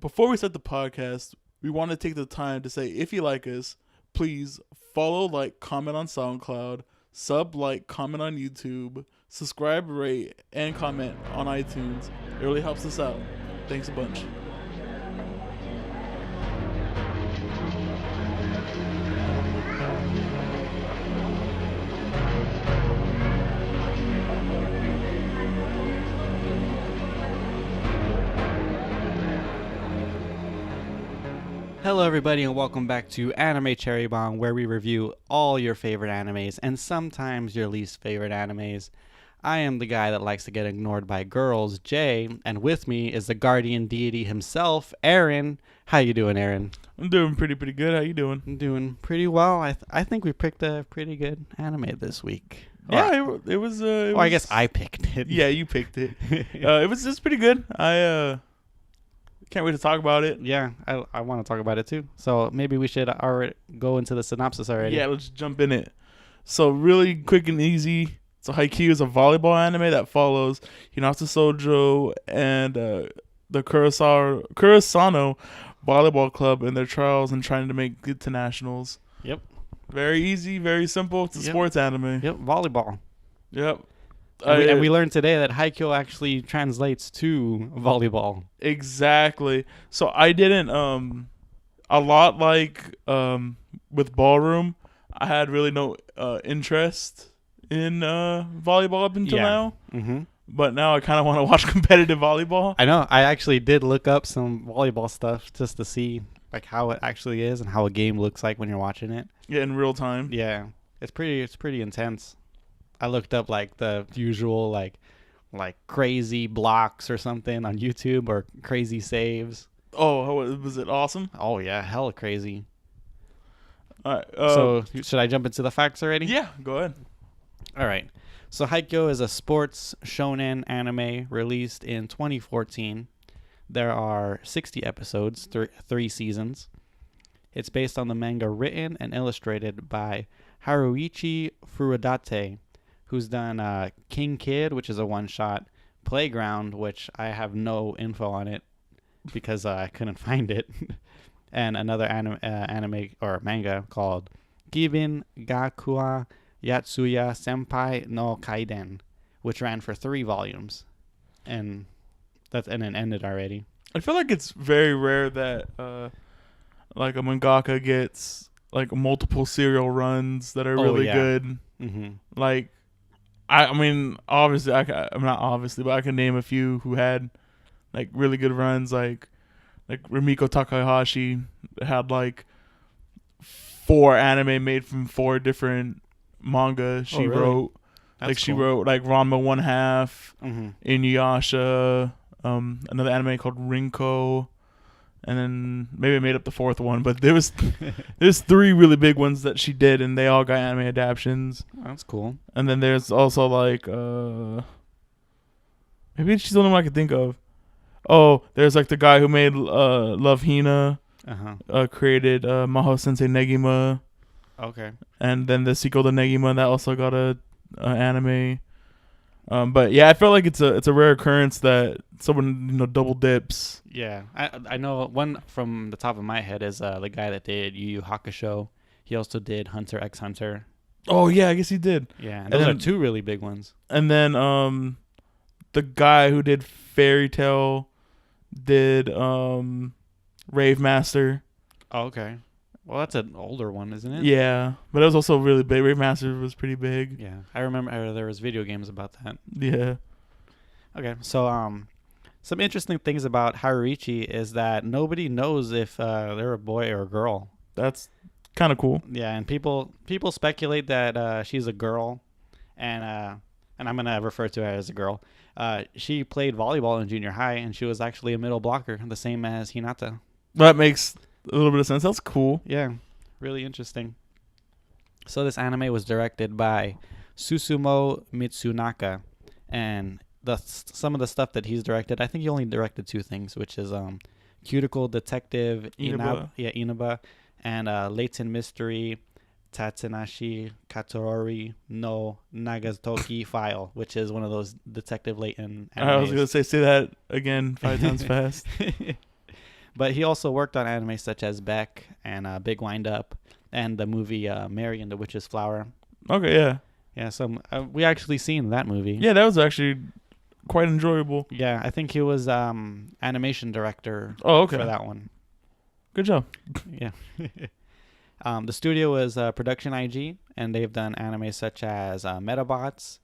Before we start the podcast, we want to take the time to say if you like us, please follow, like, comment on SoundCloud, sub, like, comment on YouTube, subscribe, rate, and comment on iTunes. It really helps us out. Thanks a bunch. Hello everybody and welcome back to Anime Cherry Bomb, where we review all your favorite animes and sometimes your least favorite animes. I am the guy that likes to get ignored by girls, Jay, and with me is the guardian deity himself, Aaron. How you doing, Aaron? I'm doing pretty good. How you doing? I'm doing pretty well. I think we picked a pretty good anime this week. Yeah, it was. I guess I picked it. Yeah, you picked it. It was just pretty good. I can't wait to talk about it. Yeah, I want to talk about it too. So maybe we should already go into the synopsis already. Yeah, let's jump in it. So really quick and easy. So Haikyuu is a volleyball anime that follows Hinata Sojo and the Kurosano volleyball club in their trials and trying to make it to nationals. Yep. Very easy, very simple. It's a sports anime. Yep, volleyball. Yep. And we learned today that Haikyuu actually translates to volleyball. Exactly. So I didn't a lot like with ballroom, I had really no interest in volleyball up until now. Mm-hmm. But now I kind of want to watch competitive volleyball. I know. I actually did look up some volleyball stuff just to see like how it actually is and how a game looks like when you're watching it. Yeah, in real time. Yeah. It's pretty intense. I looked up like the usual like crazy blocks or something on YouTube or crazy saves. Oh, was it awesome? Oh yeah, hella crazy. All right. So should I jump into the facts already? Yeah, go ahead. All right. So Haikyuu is a sports shonen anime released in 2014. There are 60 episodes, three seasons. It's based on the manga written and illustrated by Haruichi Furudate, who's done King Kid, which is a one-shot, Playground, which I have no info on it because I couldn't find it, and another anime or manga called Giben Gakua Yatsuya Senpai no Kaiden, which ran for 3 volumes, and it ended already. I feel like it's very rare that like a mangaka gets like multiple serial runs that are really good. Mm-hmm. Like. I mean, obviously, I'm not obviously, but I can name a few who had like really good runs. Like Rumiko Takahashi had like 4 anime made from 4 different manga she wrote. That's like she wrote like Ranma 1/2, Inuyasha, another anime called Rinko, and then maybe I made up the 4th one. But there's 3 really big ones that she did, and they all got anime adaptations. That's cool. And then there's also like maybe she's the only one I can think of. Oh, there's like the guy who made Love Hina, created Maho Sensei Negima. Okay. And then the sequel to Negima that also got a anime. But yeah, I feel like it's a rare occurrence that someone double dips. Yeah, I know one from the top of my head is the guy that did Yu Yu Hakusho. He also did Hunter x Hunter. Oh yeah, I guess he did. Yeah, and those are 2 really big ones. And then the guy who did Fairy Tail did Rave Master. Oh, okay. Well, that's an older one, isn't it? Yeah, but it was also really big. Rave Master was pretty big. Yeah, I remember there was video games about that. Yeah. Okay, so some interesting things about Haruichi is that nobody knows if they're a boy or a girl. That's kind of cool. Yeah, and people speculate that she's a girl, and I'm gonna refer to her as a girl. She played volleyball in junior high, and she was actually a middle blocker, the same as Hinata. That makes a little bit of sense. That's cool. Yeah, really interesting. So this anime was directed by Susumu Mitsunaka, and some of the stuff that he's directed, I think he only directed 2 things, which is Cuticle Detective Inaba, and Latent Mystery Tatsunashi Katorori no Nagatoki File, which is one of those Detective Layton animes. I was going to say that again 5 times fast. But he also worked on anime such as Beck and Big Wind Up and the movie Mary and the Witch's Flower. Okay, yeah. Yeah, so we actually seen that movie. Yeah, that was actually quite enjoyable. Yeah, I think he was animation director for that one. Good job. Yeah. The studio was Production IG, and they've done anime such as Metabots,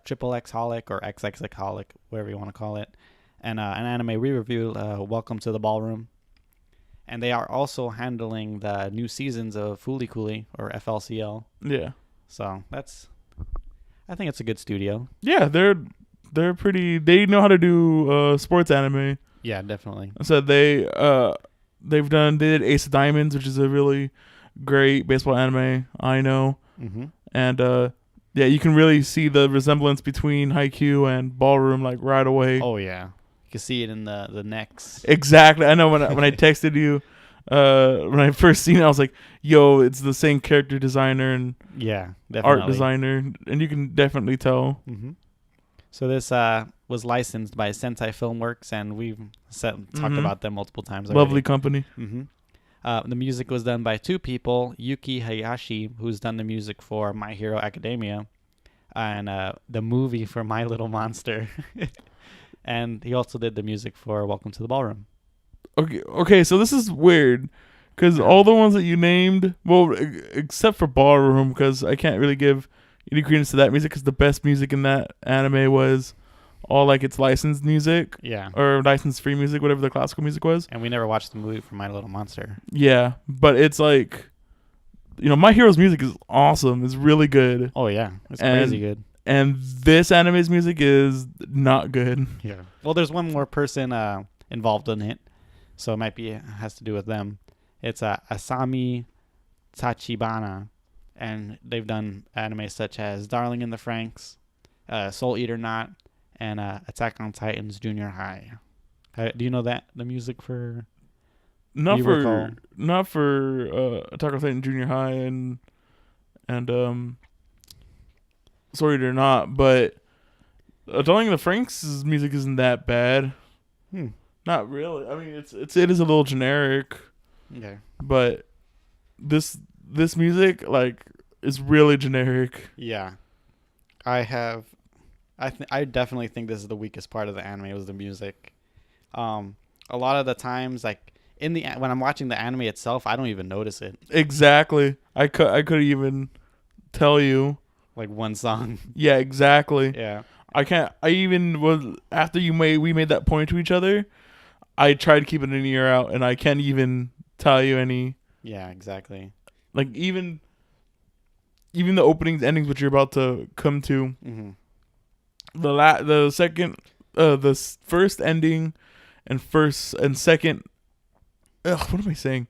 Triple X Holic or XXX Holic, whatever you want to call it, and an anime we reviewed, Welcome to the Ballroom. And they are also handling the new seasons of Fooly Cooly or FLCL. Yeah. So I think it's a good studio. Yeah, they're pretty. They know how to do sports anime. Yeah, definitely. So they did Ace of Diamonds, which is a really great baseball anime. I know. Mm-hmm. And yeah, you can really see the resemblance between Haikyuu and Ballroom like right away. Oh yeah, you can see it in the necks. Exactly. I know when I texted you, when I first seen it, I was like, "Yo, it's the same character designer and art designer," and you can definitely tell. Mm-hmm. So this was licensed by Sentai Filmworks, and we've talked about them multiple times already. Lovely company. Mm-hmm. The music was done by two people, Yuki Hayashi, who's done the music for My Hero Academia, and the movie for My Little Monster. And he also did the music for Welcome to the Ballroom. Okay, so this is weird, because all the ones that you named, well, except for Ballroom, because I can't really give any credence to that music, because the best music in that anime was all like its licensed music, or licensed free music, whatever the classical music was. And we never watched the movie for My Little Monster. Yeah, but it's like, My Hero's music is awesome. It's really good. Oh yeah, it's crazy good. And this anime's music is not good. Yeah. Well, there's one more person involved in it, so it has to do with them. It's Asami Tachibana, and they've done anime such as Darling in the Franxx, Soul Eater Not, and Attack on Titans Junior High. Do you know the music for? Not for Attack on Titan Junior High and Soul Eater Not, but Darling in the Franxx' music isn't that bad. Not really. I mean, it is a little generic. Okay. But this music like is really generic. Yeah. I definitely think this is the weakest part of the anime was the music. A lot of the times, like when I'm watching the anime itself, I don't even notice it. Exactly. I could even tell you like one song. Yeah, exactly. Yeah. I can't. I even was after we made that point to each other. I tried to keep it in the ear out, and I can't even tell you any. Yeah, exactly. Like even the openings, endings, which you're about to come to. Mm-hmm. The first ending and second. What am I saying?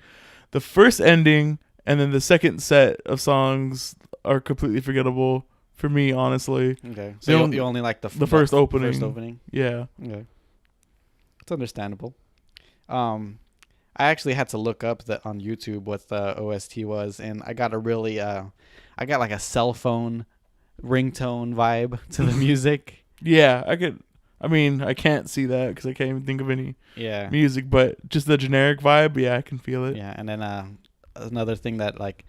The first ending and then the second set of songs are completely forgettable for me, honestly. Okay, so you only like the first opening. First opening. Yeah. Okay. It's understandable. I actually had to look up on YouTube what the OST was, and I got I got like a cell phone ringtone vibe to the music. Yeah, I can't see that because I can't even think of any music, but just the generic vibe, yeah, I can feel it. Yeah, and then another thing that like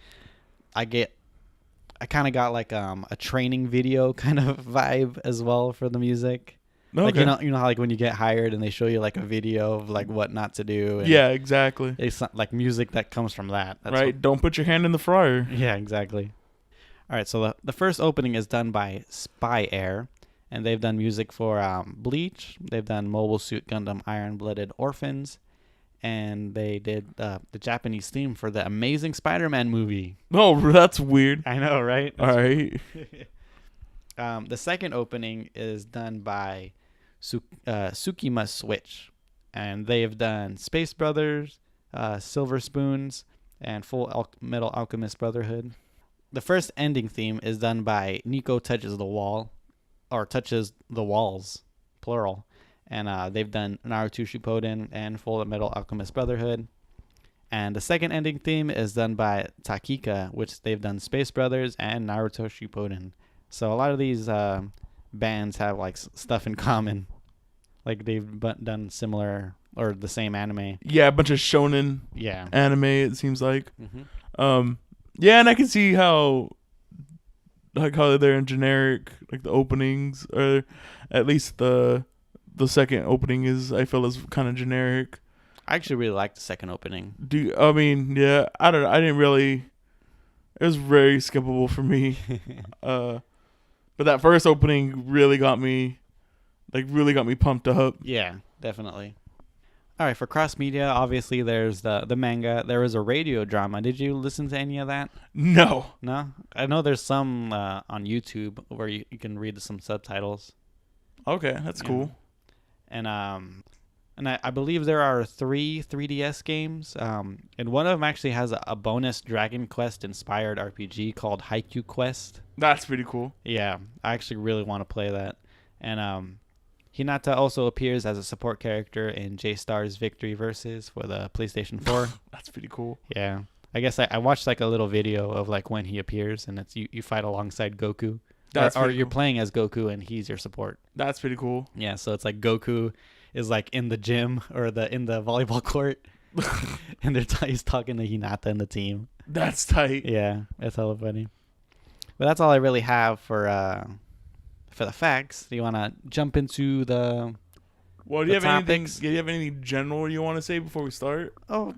I kind of got like a training video kind of vibe as well for the music. Okay. Like you know how like when you get hired and they show you like a video of like what not to do. And yeah, exactly. It's like music that comes from that. That's right. Don't put your hand in the fryer. Yeah, exactly. All right, so the first opening is done by Spy Air, and they've done music for Bleach. They've done Mobile Suit Gundam Iron Blooded Orphans, and they did the Japanese theme for the Amazing Spider-Man movie. Oh, that's weird. I know, right? All right. The second opening is done by Tsukima Switch, and they have done Space Brothers, Silver Spoons, and Full Metal Alchemist Brotherhood. The first ending theme is done by Nico Touches the Walls, plural, and they've done Naruto Shippuden and Full Metal Alchemist Brotherhood. And the second ending theme is done by Takika, which they've done Space Brothers and Naruto Shippuden. So a lot of these bands have like stuff in common. Like they've done similar or the same anime. Yeah, a bunch of shonen anime, it seems like. Yeah, and I can see how they're in generic, like the openings, or at least the second opening I feel is kind of generic. I actually really like the second opening. I mean, yeah, I don't know. I didn't really. It was very skippable for me. But that first opening really got me pumped up. Yeah, definitely. All right, for cross media, obviously there's the manga. There was a radio drama. Did you listen to any of that? No. No? I know there's some on YouTube where you can read some subtitles. Okay, that's cool. And I believe there are 3 3DS games. And one of them actually has a bonus Dragon Quest inspired RPG called Haikyuu Quest. That's pretty cool. Yeah, I actually really want to play that. And Hinata also appears as a support character in J-Star's Victory Versus for the PlayStation 4. That's pretty cool. Yeah. I guess I watched like a little video of like when he appears, and it's you fight alongside Goku. Or you're playing as Goku and he's your support. That's pretty cool. Yeah, so it's like Goku is like in the gym or in the volleyball court, and he's talking to Hinata and the team. That's tight. Yeah, that's hella funny. But that's all I really have for the facts. Do you want to jump into the Well, do you have anything? Do you have anything general you want to say before we start? Oh,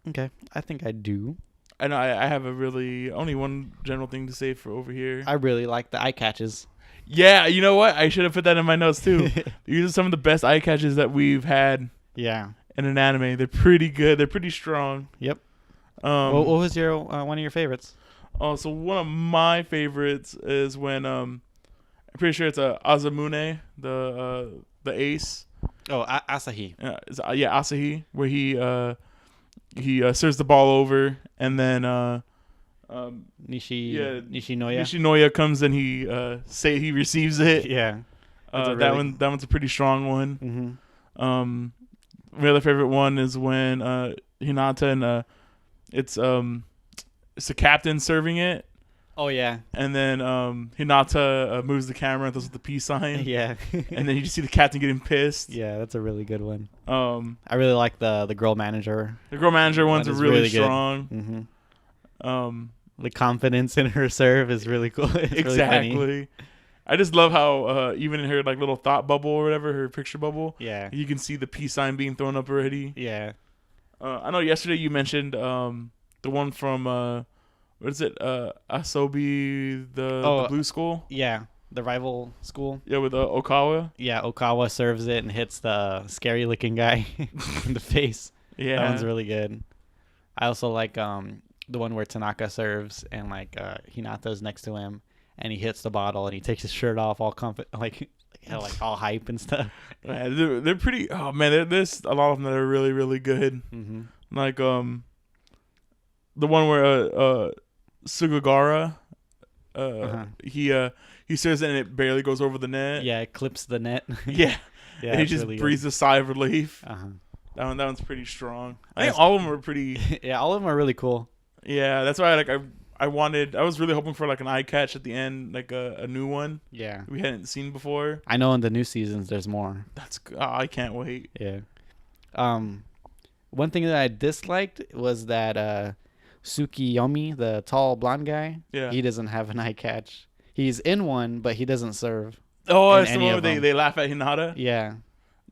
okay. I think I do. I know I have only one general thing to say for over here. I really like the eye catches. Yeah, you know what? I should have put that in my notes too. These are some of the best eye catches that we've had. Yeah. In an anime, they're pretty good. They're pretty strong. Yep. What was your one of your favorites? Oh, so one of my favorites is when I'm pretty sure it's Azamune, the ace. Oh, Asahi. Yeah, Asahi, where he serves the ball over, and then Nishinoya comes and he receives it. Yeah, that one's a pretty strong one. Mm-hmm. My other favorite one is when Hinata and it's the captain serving it. Oh yeah. And then Hinata moves the camera and does the peace sign. Yeah. And then you just see the captain getting pissed. Yeah, that's a really good one. I really like the girl manager. The girl manager ones are really strong. Mm-hmm. The confidence in her serve is really cool. It's exactly. Really funny. I just love how even in her like little thought bubble or whatever, her picture bubble. Yeah. You can see the peace sign being thrown up already. Yeah. I know yesterday you mentioned the one from what is it? Asobi, the blue school? Yeah, the rival school. Yeah, with Okawa. Yeah, Okawa serves it and hits the scary-looking guy in the face. Yeah. That one's really good. I also like the one where Tanaka serves and like Hinata's next to him and he hits the bottle and he takes his shirt off all like all hype and stuff. Yeah, they're pretty. Oh man, there's a lot of them that are really really good. Mm-hmm. Like the one where Sugawara, he serves it and it barely goes over the net. Yeah, it clips the net. Yeah, yeah. And he just really breathes a sigh of relief. That one's pretty strong. I think all of them are pretty. Yeah, all of them are really cool. Yeah, that's why I was really hoping for like an eye catch at the end, like a new one. Yeah, we hadn't seen before. I know in the new seasons there's more. I can't wait. Yeah. One thing that I disliked was that Tsukiyomi, the tall blonde guy, he doesn't have an eye catch. He's in one, but he doesn't serve. Oh, it's the one where they laugh at Hinata? Yeah.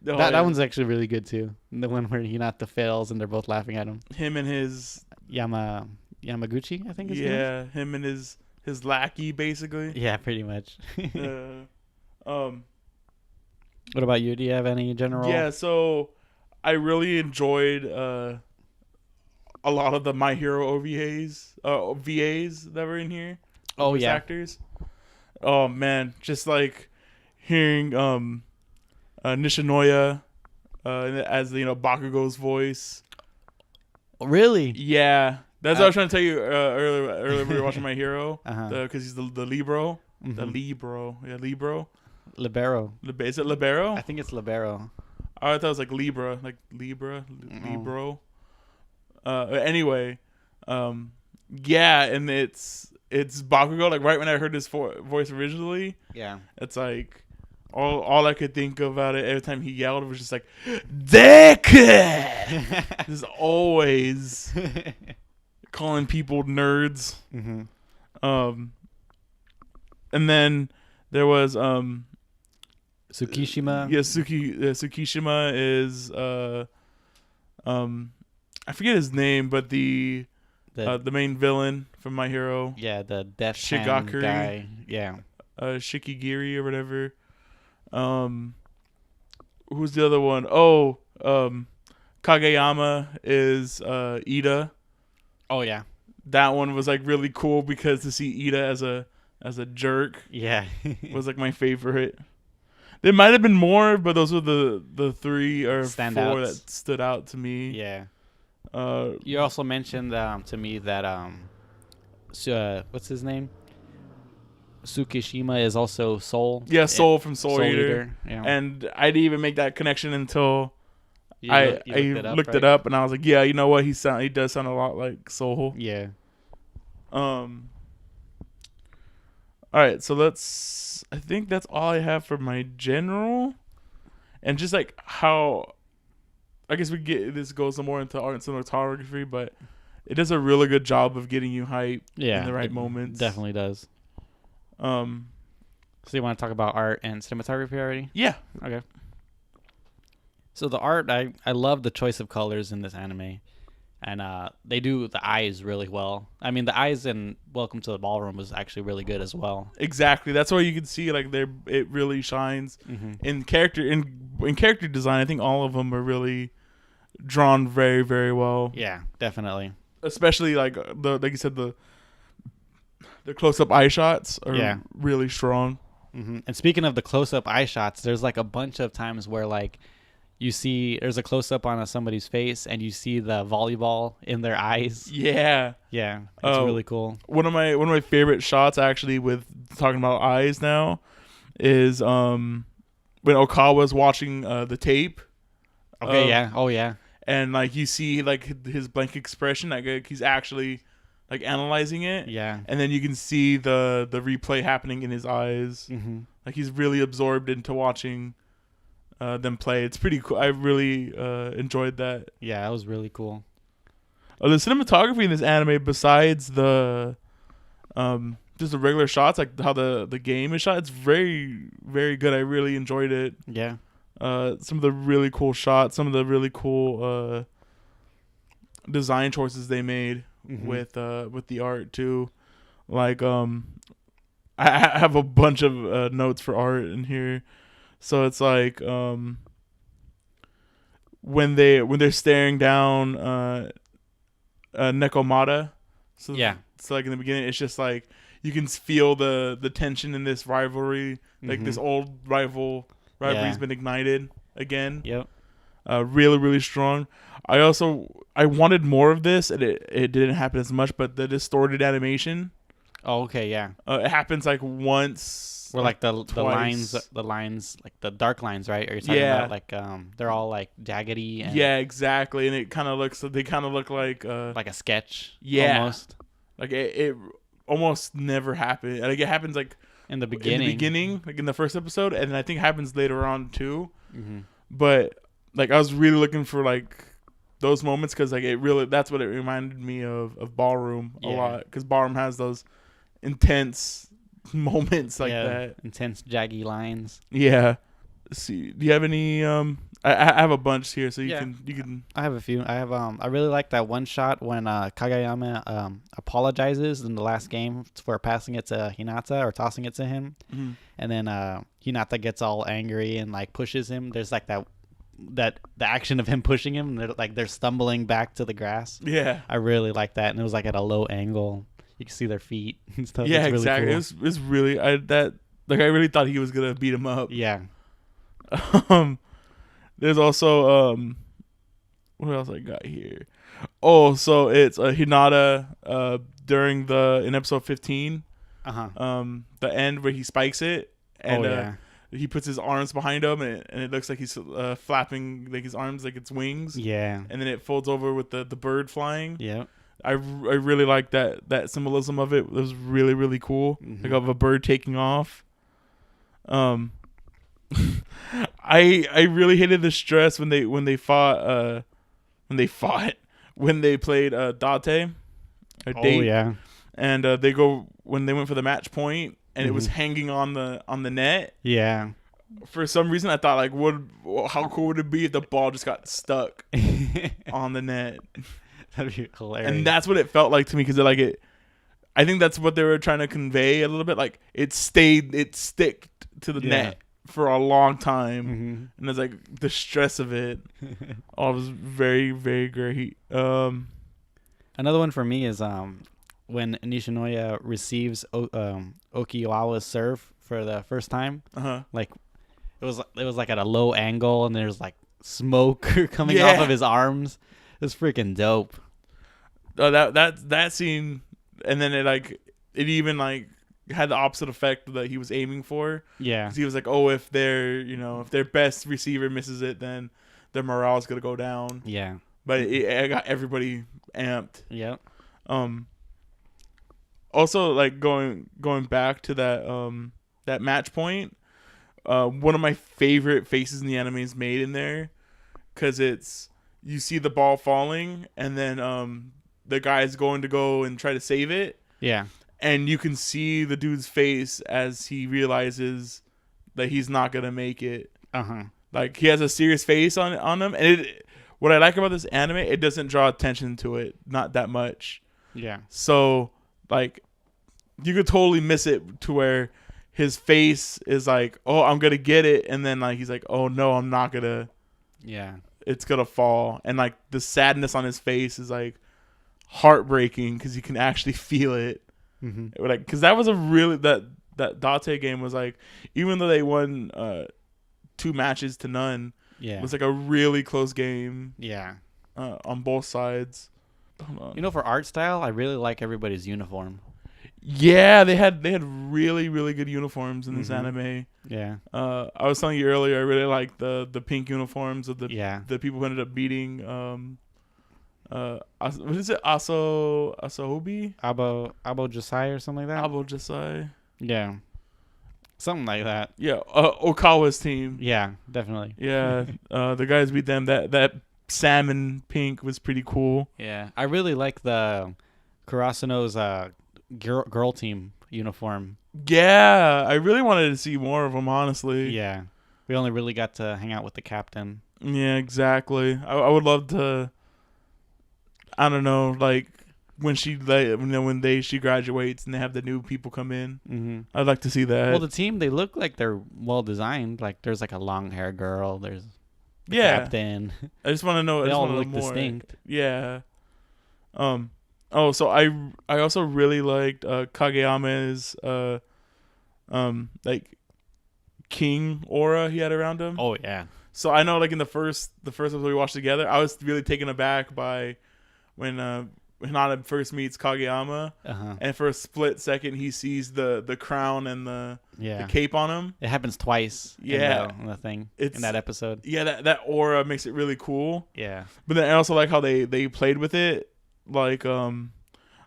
Oh, that one's actually really good, too. The one where Hinata fails and they're both laughing at him. Him and his... Yamaguchi, I think his name is? Yeah, him and his lackey, basically. Yeah, pretty much. What about you? Do you have any general... Yeah, so I really enjoyed... a lot of the My Hero VAs that were in here. Oh yeah, actors. Oh man, just like hearing Nishinoya as Bakugo's voice. Really? Yeah, that's what I was trying to tell you earlier. We were watching My Hero because he's the libero. Mm-hmm. The libero, yeah, libero. Is it libero? I think it's libero. Oh, I thought it was like Libra, libero. Anyway, yeah, and it's Bakugo. Like right when I heard his voice originally, yeah, it's like, all I could think about it every time he yelled was just like, Deku! Just always calling people nerds. Mm-hmm. And then there was Tsukishima. Yeah, Tsukishima is I forget his name, but the main villain from My Hero. Yeah, the Death Shigakuri guy. Yeah. Shikigiri or whatever. Who's the other one? Oh, Kageyama is Ida. Oh yeah. That one was like really cool because to see Ida as a jerk. Yeah. was like my favorite. There might have been more, but those were the 3 or 4 that stood out to me. Yeah. You also mentioned to me that what's his name? Tsukishima is also Soul. Yeah, Soul from Soul Eater. Yeah. And I didn't even make that connection until I looked it right? up, and I was like, yeah, you know what? He does sound a lot like Soul. Yeah. All right, so I think that's all I have for my general, and just like how, I guess this goes more into art and cinematography, but it does a really good job of getting you hyped in the right moments. Definitely does. So you want to talk about art and cinematography already? Yeah. Okay. So the art, I love the choice of colors in this anime, and they do the eyes really well. I mean, the eyes in Welcome to the Ballroom was actually really good as well. Exactly. That's why you can see like it really shines in character design. I think all of them are really drawn very, very well. Yeah, definitely. Especially like you said, the close-up eye shots are really strong. Mm-hmm. And speaking of the close-up eye shots, there's like a bunch of times where like you see there's a close-up on somebody's face and you see the volleyball in their eyes. Yeah, it's really cool. One of my favorite shots actually, with talking about eyes now, is when Okawa's watching the tape. Okay, yeah. Oh yeah. And like you see like his blank expression, like he's actually like analyzing it. Yeah. And then you can see the replay happening in his eyes. Mm-hmm. Like he's really absorbed into watching them play. It's pretty cool. I really enjoyed that. Yeah, that was really cool. The cinematography in this anime, besides the just the regular shots, like how the game is shot, it's very, very good. I really enjoyed it. Yeah. Some of the really cool shots, some of the really cool design choices they made with the art too. Like I have a bunch of notes for art in here. So it's like when they're staring down Nekomata. So yeah. It's like in the beginning, it's just like you can feel the tension in this rivalry, like this old rivalry's been ignited again. Yep. Really, really strong. I wanted more of this, and it didn't happen as much. But the distorted animation. Oh, okay, yeah. It happens like once. Where like the lines, like the dark lines, right? Are you talking about like they're all like jaggedy? And yeah, exactly. And they kind of look like a sketch. Yeah, almost. Like it almost never happened. Like it happens like in the beginning, like in the first episode, and then I think it happens later on too. Mm-hmm. But like I was really looking for like those moments because like that's what it reminded me of Ballroom a lot, because Ballroom has those intense moments like that, intense jaggy lines. Yeah. Let's see, do you have any I have a bunch here, so you can I have a few. I have I really like that one shot when Kageyama apologizes in the last game for passing it to Hinata or tossing it to him, and then Hinata gets all angry and like pushes him. There's like that the action of him pushing him, and they're stumbling back to the grass. Yeah, I really like that, and it was like at a low angle. You can see their feet and stuff. Yeah, really exactly. Cool. It was really I really thought he was gonna beat him up. Yeah. There's also what else I got here? Oh, so it's Hinata during in episode 15. The end where he spikes it, and he puts his arms behind him, and it looks like he's flapping like his arms like it's wings. Yeah. And then it folds over with the bird flying. Yeah. I really like that symbolism of it. It was really, really cool. Like of a bird taking off. I really hated the stress when they played Date or Date. Oh yeah. And when they went for the match point and it was hanging on the net. Yeah. For some reason, I thought how cool would it be if the ball just got stuck on the net? That'd be hilarious. And that's what it felt like to me because I think that's what they were trying to convey a little bit. Like it stick to the net for a long time, and it's like the stress of it. It was very, very great. Another one for me is when Nishinoya receives Okiwawa's serve for the first time. Like it was like at a low angle, and there's like smoke coming off of his arms. It was freaking dope. That scene, and then it even like had the opposite effect that he was aiming for. Yeah, 'cause he was like, oh, if their best receiver misses it, then their morale's gonna go down. Yeah, but it got everybody amped. Yeah. Also, like going back to that match point, one of my favorite faces in the anime is made in there, because you see the ball falling, and then the guy's going to go and try to save it. Yeah. And you can see the dude's face as he realizes that he's not gonna make it. Like he has a serious face on him, and what I like about this anime, it doesn't draw attention to it, not that much. Yeah. So like, you could totally miss it to where his face is like, oh, I'm gonna get it, and then like he's like, oh no, I'm not gonna. Yeah. It's gonna fall, and like the sadness on his face is like heartbreaking because you can actually feel it. Like, because that was that Date game was like, even though they won 2 matches to none, it was like a really close game. Yeah. On both sides. For art style, I really like everybody's uniform. Yeah, they had really, really good uniforms in this anime. Yeah. I was telling you earlier, I really like the pink uniforms of the people who ended up beating what is it? Asobi? Abo Josai or something like that? Abo Josai. Yeah. Something like that. Yeah. Okawa's team. Yeah, definitely. Yeah. The guys beat them. That salmon pink was pretty cool. Yeah. I really like the Kurasuno's girl team uniform. Yeah. I really wanted to see more of them, honestly. Yeah. We only really got to hang out with the captain. Yeah, exactly. I would love to, I don't know, like when she she graduates and they have the new people come in. I'd like to see that. Well, the team, they look like they're well designed. Like there's like a long hair girl. There's the captain. I just want to know. They all look more distinct. Yeah. Oh, so I also really liked Kageyama's like king aura he had around him. Oh yeah. So I know, like in the first episode we watched together, I was really taken aback by when Hinata first meets Kageyama, and for a split second he sees the crown and the cape on him. It happens twice. Yeah, in the thing in that episode. Yeah, that aura makes it really cool. Yeah, but then I also like how they played with it, like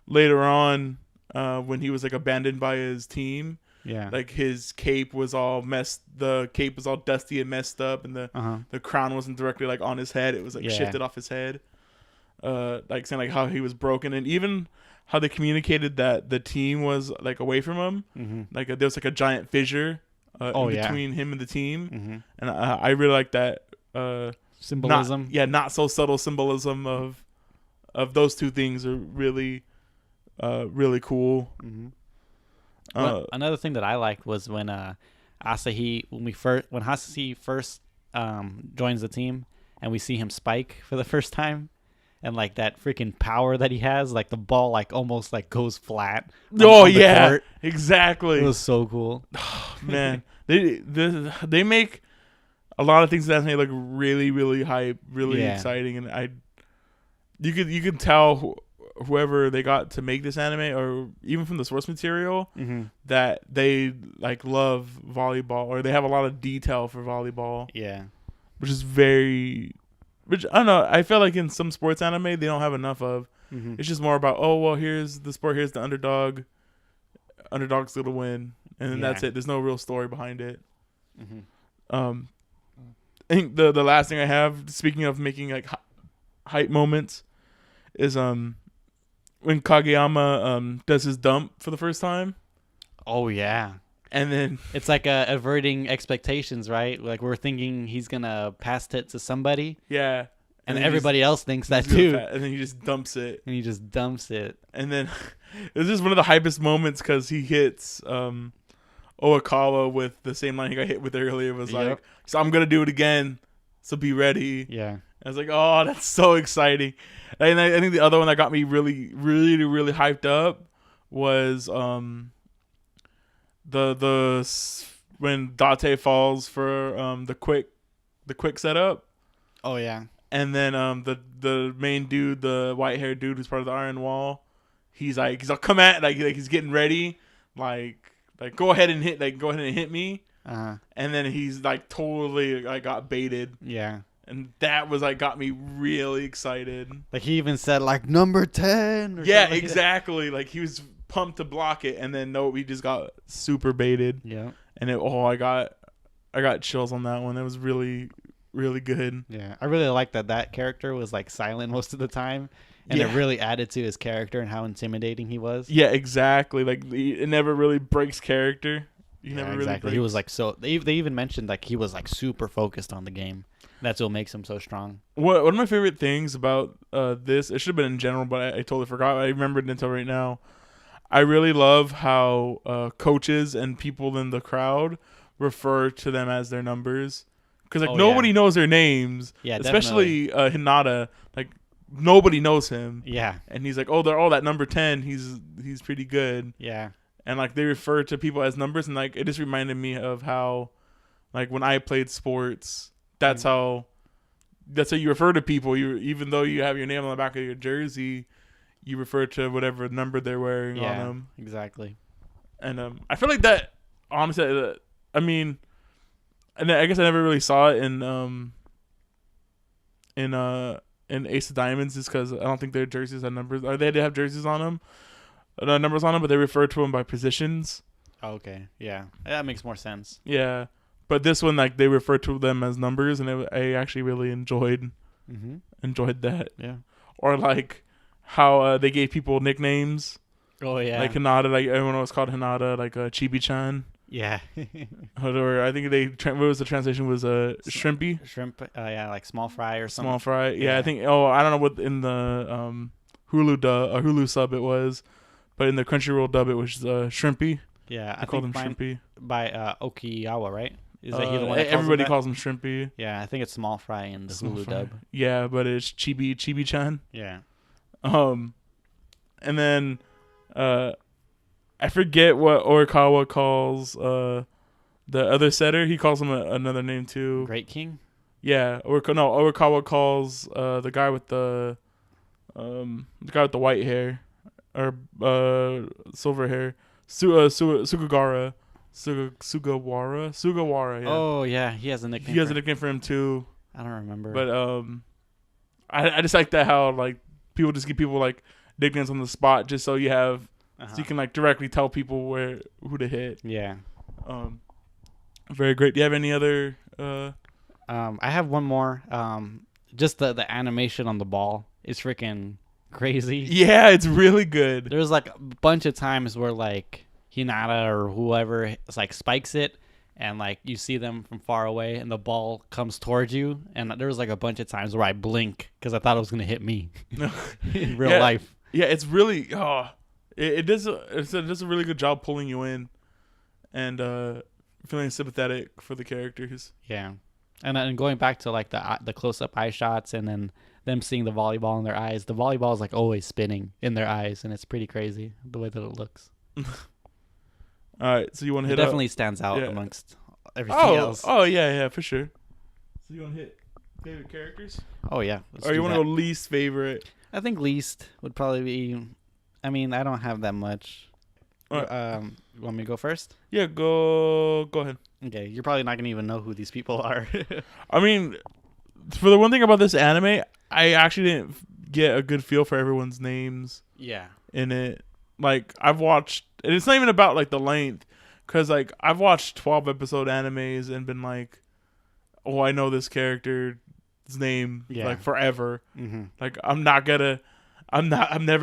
later on when he was like abandoned by his team. Yeah, like his cape was all messed. The cape was all dusty and messed up, and the crown wasn't directly like on his head. It was like shifted off his head. Like saying like how he was broken, and even how they communicated that the team was like away from him. Like there was like a giant fissure in between him and the team, and I really like that symbolism. Not so subtle symbolism of those two things are really really cool. Another thing that I liked was when Asahi when Hasahi first joins the team, and we see him spike for the first time, and like that freaking power that he has, like the ball like almost like goes flat. On the court. Exactly. It was so cool. Man, they make a lot of things that look really, really hype, really exciting, and you could tell whoever they got to make this anime, or even from the source material, that they like love volleyball, or they have a lot of detail for volleyball. Yeah, which I don't know. I feel like in some sports anime they don't have enough of. It's just more about, oh well, here's the sport, here's the underdog. Underdog's gonna win, and then that's it. There's no real story behind it. I think the last thing I have, speaking of making like hype moments, is when Kageyama does his dump for the first time. Oh yeah. And then it's like averting expectations, right? Like we're thinking he's gonna pass it to somebody. Yeah. And everybody else thinks that too. And then he just dumps it. And he just dumps it. And then it was just one of the hypest moments because he hits Oikawa with the same line he got hit with earlier. It was like, so I'm going to do it again. So be ready. Yeah. I was like, oh, that's so exciting. And I think the other one that got me really, really, really hyped up was when Date falls for the quick setup. Oh yeah. And then the main dude, the white haired dude who's part of the Iron Wall, he's like come at like he's getting ready, like go ahead and hit me. Uh-huh. And then he's like totally like got baited. Yeah. And that was like got me really excited. Like he even said like number 10 or yeah, something exactly. Like he was pumped to block it, and then no, we just got super baited. Yeah. And I got chills on that one. It was really, really good. Yeah, I really like that character was like silent most of the time, and it really added to his character and how intimidating he was. Yeah, exactly. Like it never really breaks character. Exactly. He was like they even mentioned like he was like super focused on the game. That's what makes him so strong. One of my favorite things about this, it should have been in general, but I totally forgot. I remembered it until right now. I really love how coaches and people in the crowd refer to them as their numbers. Because like nobody knows their names. Yeah, especially Hinata. Like nobody knows him. Yeah. And he's like, oh, they're all that number 10. He's pretty good. Yeah. And like they refer to people as numbers, and like it just reminded me of how, like when I played sports, that's how you refer to people. Even though you have your name on the back of your jersey, you refer to whatever number they're wearing on them. Exactly. And I feel like that honestly. I mean, and I guess I never really saw it in Ace of Diamonds, just because I don't think their jerseys had numbers. Or they did have jerseys on them, numbers on them, but they refer to them by positions. Oh, okay, yeah, that makes more sense. Yeah, but this one, like they refer to them as numbers, and I actually really enjoyed that. Yeah, or like how they gave people nicknames. Oh yeah, like Hinata, like everyone was called Hinata, like Chibi-chan. Yeah. Or I think what was the translation was shrimpy. Shrimp, yeah, like small fry or something. Small fry, yeah. I think. I don't know what in the Hulu sub it was, but in the Crunchyroll dub it was shrimpy. Yeah, I called him shrimpy by Okiyawa, right? Is that he the one? Everybody calls him shrimpy. Yeah, I think it's small fry in the Hulu dub. Yeah, but it's Chibi-chan. Yeah. And then I forget what Orikawa calls the other setter. He calls him another name too. Great King? Yeah. Orikawa calls the guy with the white hair or silver hair. Sugawara. Sugawara, yeah. Oh yeah, he has a nickname. He has a nickname for him too. I don't remember. But I just like that how like people just give people like nicknames on the spot just so you have so you can like directly tell people who to hit. Yeah. Very great. Do you have any other I have one more. Just the animation on the ball is freaking crazy. Yeah, it's really good. There's like a bunch of times where like Hinata or whoever like spikes it and like you see them from far away and the ball comes towards you, and there was like a bunch of times where I blink because I thought it was gonna hit me in real life. Yeah, it's really it does a really good job pulling you in and feeling sympathetic for the characters. Yeah, and going back to like the close up eye shots and then them seeing the volleyball in their eyes. The volleyball is like always spinning in their eyes, and it's pretty crazy the way that it looks. All right, so you want to hit? It definitely stands out amongst everything else. Oh yeah, for sure. So you want to hit favorite characters? Oh yeah. Or you want to go least favorite? I think least would probably be. I mean, I don't have that much. Right. You want me to go first? Yeah, go ahead. Okay, you're probably not gonna even know who these people are. I mean, for the one thing about this anime, I actually didn't get a good feel for everyone's names. Yeah. In it, like I've watched, and it's not even about like the length, because like I've watched 12 episode animes and been like, oh, I know this character's name like forever. Mm-hmm. Like I'm never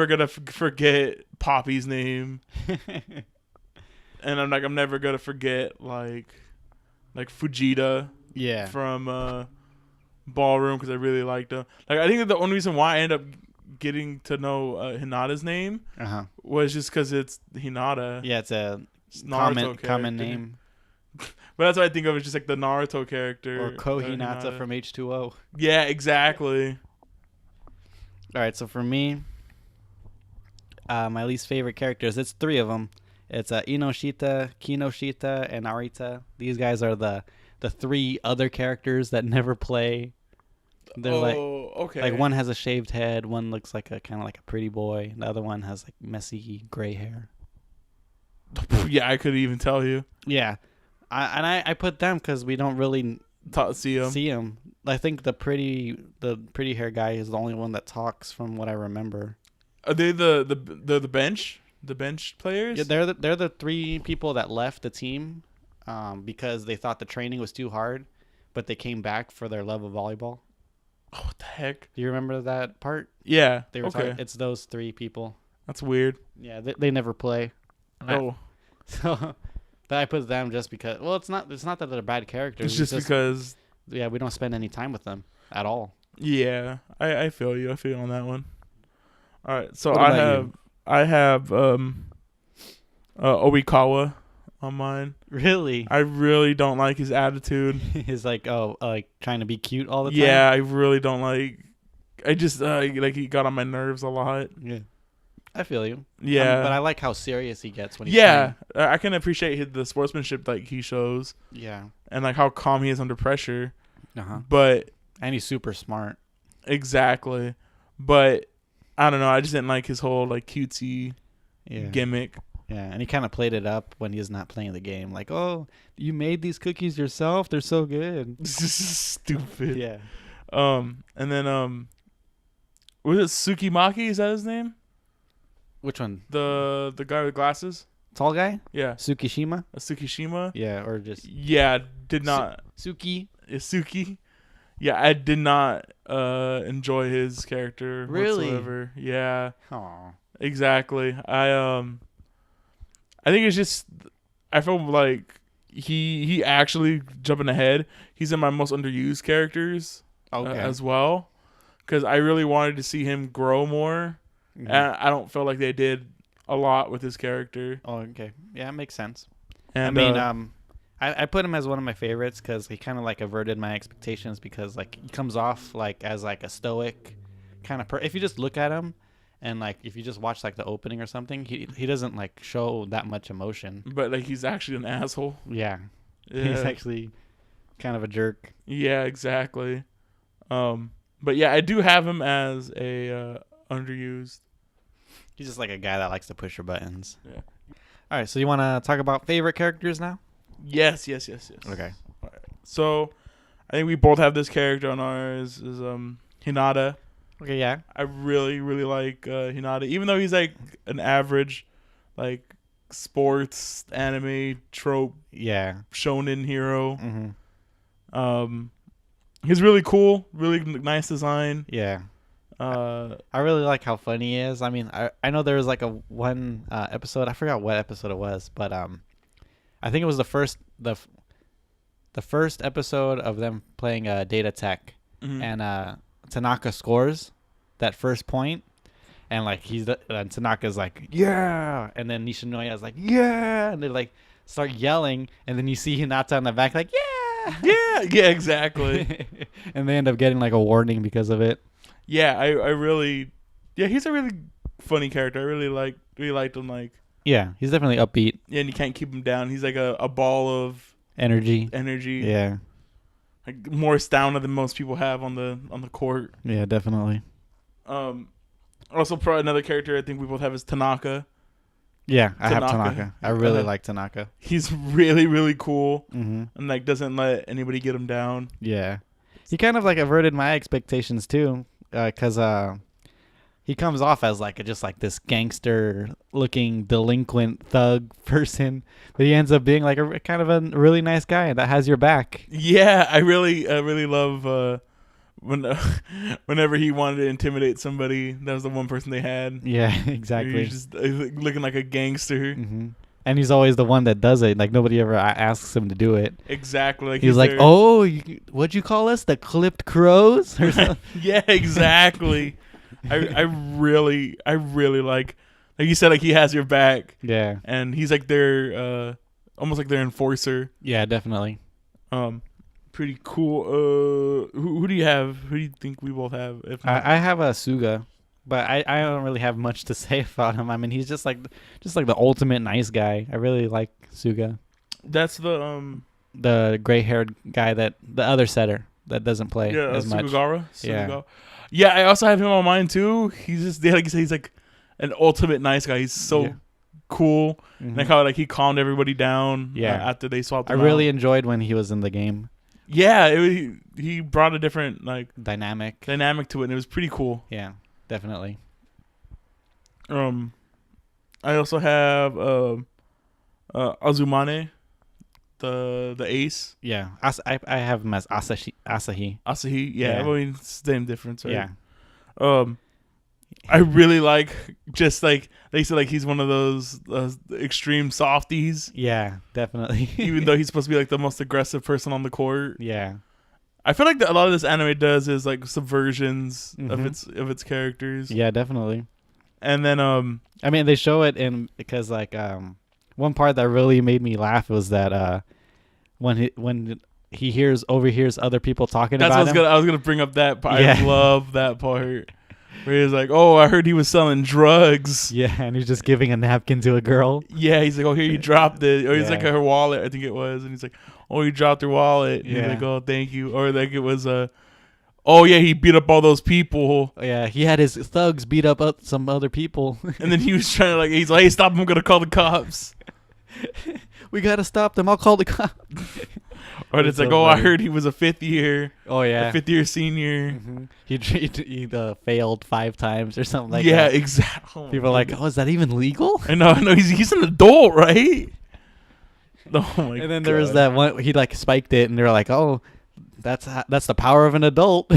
gonna forget Poppy's name, and I'm never gonna forget like Fujita. Yeah. From Ballroom, because I really liked him. Like I think that the only reason why I ended up getting to know Hinata's name was just because it's Hinata. Yeah, it's a common name. But that's what I think of as just like the Naruto character. Or Hinata from H2O. Yeah, exactly. All right, so for me, my least favorite characters, it's 3 of them. It's Inoshita, Kinoshita, and Narita. These guys are the 3 other characters that never play. They're okay. Like one has a shaved head, one looks like a kind of like a pretty boy, the other one has like messy gray hair. Yeah, I could even tell you. Yeah, I put them because we don't really see them. I think the pretty hair guy is the only one that talks, from what I remember. Are they the bench? The bench players? Yeah, they're the 3 people that left the team because they thought the training was too hard, but they came back for their love of volleyball. Oh, what the heck? Do you remember that part? Yeah. They were okay. It's those 3 people. That's weird. Yeah, they never play. Oh. So, but I put them just because. Well, it's not that they're bad characters. It's just because. Yeah, we don't spend any time with them at all. Yeah, I feel you. I feel you on that one. All right, so I have Oikawa on mine. Really? I really don't like his attitude. He's like trying to be cute all the time. Yeah, I really don't like. I just like he got on my nerves a lot. Yeah, I feel you. Yeah, but I like how serious he gets when he's playing. I can appreciate the sportsmanship like he shows. Yeah, and like how calm he is under pressure. But he's super smart. Exactly, but I don't know. I just didn't like his whole like cutesy gimmick. Yeah, and he kind of played it up when he's not playing the game. Like, oh, you made these cookies yourself? They're so good. This is stupid. Yeah. And then was it Tsukimaki? Is that his name? Which one? The guy with glasses. Tall guy? Yeah. Tsukishima? Yeah, or just. Yeah, did not. Suki. Suki. Yeah, I did not enjoy his character whatsoever. Yeah. Aww. Exactly. I think it's just I feel like he actually jumping ahead. He's in my most underused characters as well, because I really wanted to see him grow more, and I don't feel like they did a lot with his character. Oh, okay, yeah, it makes sense. And, I mean, I put him as one of my favorites because he kind of like averted my expectations, because like he comes off like as like a stoic kind of if you just look at him. And like if you just watch like the opening or something, he doesn't like show that much emotion. But like he's actually an asshole. Yeah. He's actually kind of a jerk. Yeah, exactly. But yeah, I do have him as a underused. He's just like a guy that likes to push your buttons. Yeah. All right, so you want to talk about favorite characters now? Yes. Okay. All right. So I think we both have this character on ours is Hinata. Okay, yeah. I really, really like Hinata, even though he's like an average, like sports anime trope, shonen hero. Mm-hmm. He's really cool, really nice design. Yeah. I really like how funny he is. I mean, I know there was like one episode. I forgot what episode it was, but I think it was the first episode of them playing Data Tech, and Tanaka scores that first point, and like and Tanaka's like, yeah, and then Nishinoya's like, yeah, and they like start yelling, and then you see Hinata in the back like, yeah, exactly. And they end up getting like a warning because of it. Yeah, I really, he's a really funny character. I really liked him. Like, yeah, he's definitely upbeat. Yeah, and you can't keep him down. He's like a ball of energy. Yeah. Like more stamina than most people have on the court. Yeah, definitely. Also, probably another character I think we both have is Tanaka. Yeah, I have Tanaka. I really like Tanaka. He's really, really cool, and like doesn't let anybody get him down. Yeah, he kind of like averted my expectations too, because He comes off as like just like this gangster looking delinquent thug person, but he ends up being like a kind of a really nice guy that has your back. Yeah, I really love whenever he wanted to intimidate somebody, that was the one person they had. Yeah, exactly. He's just looking like a gangster. Mm-hmm. And he's always the one that does it. Like nobody ever asks him to do it. Exactly. Like he's like, there. "Oh, what'd you call us? The clipped crows?" Yeah, exactly. I really like you said, like he has your back. Yeah. And he's like their almost like their enforcer. Yeah, definitely. Pretty cool. Who do you have? Who do you think we both have? If not? I have a Suga, but I don't really have much to say about him. I mean, he's just like the ultimate nice guy. I really like Suga. That's the gray-haired guy, that the other setter that doesn't play as much. Yeah. Yeah, I also have him on mine too. He's just like you said, he's like an ultimate nice guy. He's so cool. Mm-hmm. Like how like he calmed everybody down. Yeah. After they swapped. I really enjoyed when he was in the game. Yeah, he brought a different like dynamic to it, and it was pretty cool. Yeah, definitely. I also have Azumane, the ace. Yeah, I have him as Asahi. Asahi, yeah. I mean, same difference, right? Yeah. I really like, just like they said, like he's one of those extreme softies. Yeah, definitely. Even though he's supposed to be like the most aggressive person on the court. Yeah. I feel like a lot of this anime does is like subversions of its characters. Yeah, definitely. And then I mean, they show it in because like one part that really made me laugh was that when he overhears other people talking about him. I was gonna bring up that part. Yeah. I love that part. Where he's like, "Oh, I heard he was selling drugs." Yeah, and he's just giving a napkin to a girl. Yeah, he's like, "Oh, here you dropped it." Or he's like, her wallet, I think it was, and he's like, "Oh, you dropped her wallet." And he's like, "Oh, thank you." Or like it was "Oh yeah, he beat up all those people." Yeah, he had his thugs beat up some other people. And then he was trying to he's like, "Hey, stop him! I'm gonna call the cops." We gotta stop them. I'll call the cops. Or it's like, "Oh, I heard he was a fifth year." Oh yeah, a fifth-year senior. Mm-hmm. He failed 5 times or something like that. Yeah, exactly. People are like, "Oh, is that even legal?" I know. He's an adult, right? Oh my god. And then there was that one. He like spiked it, and they're like, "Oh, that's the power of an adult."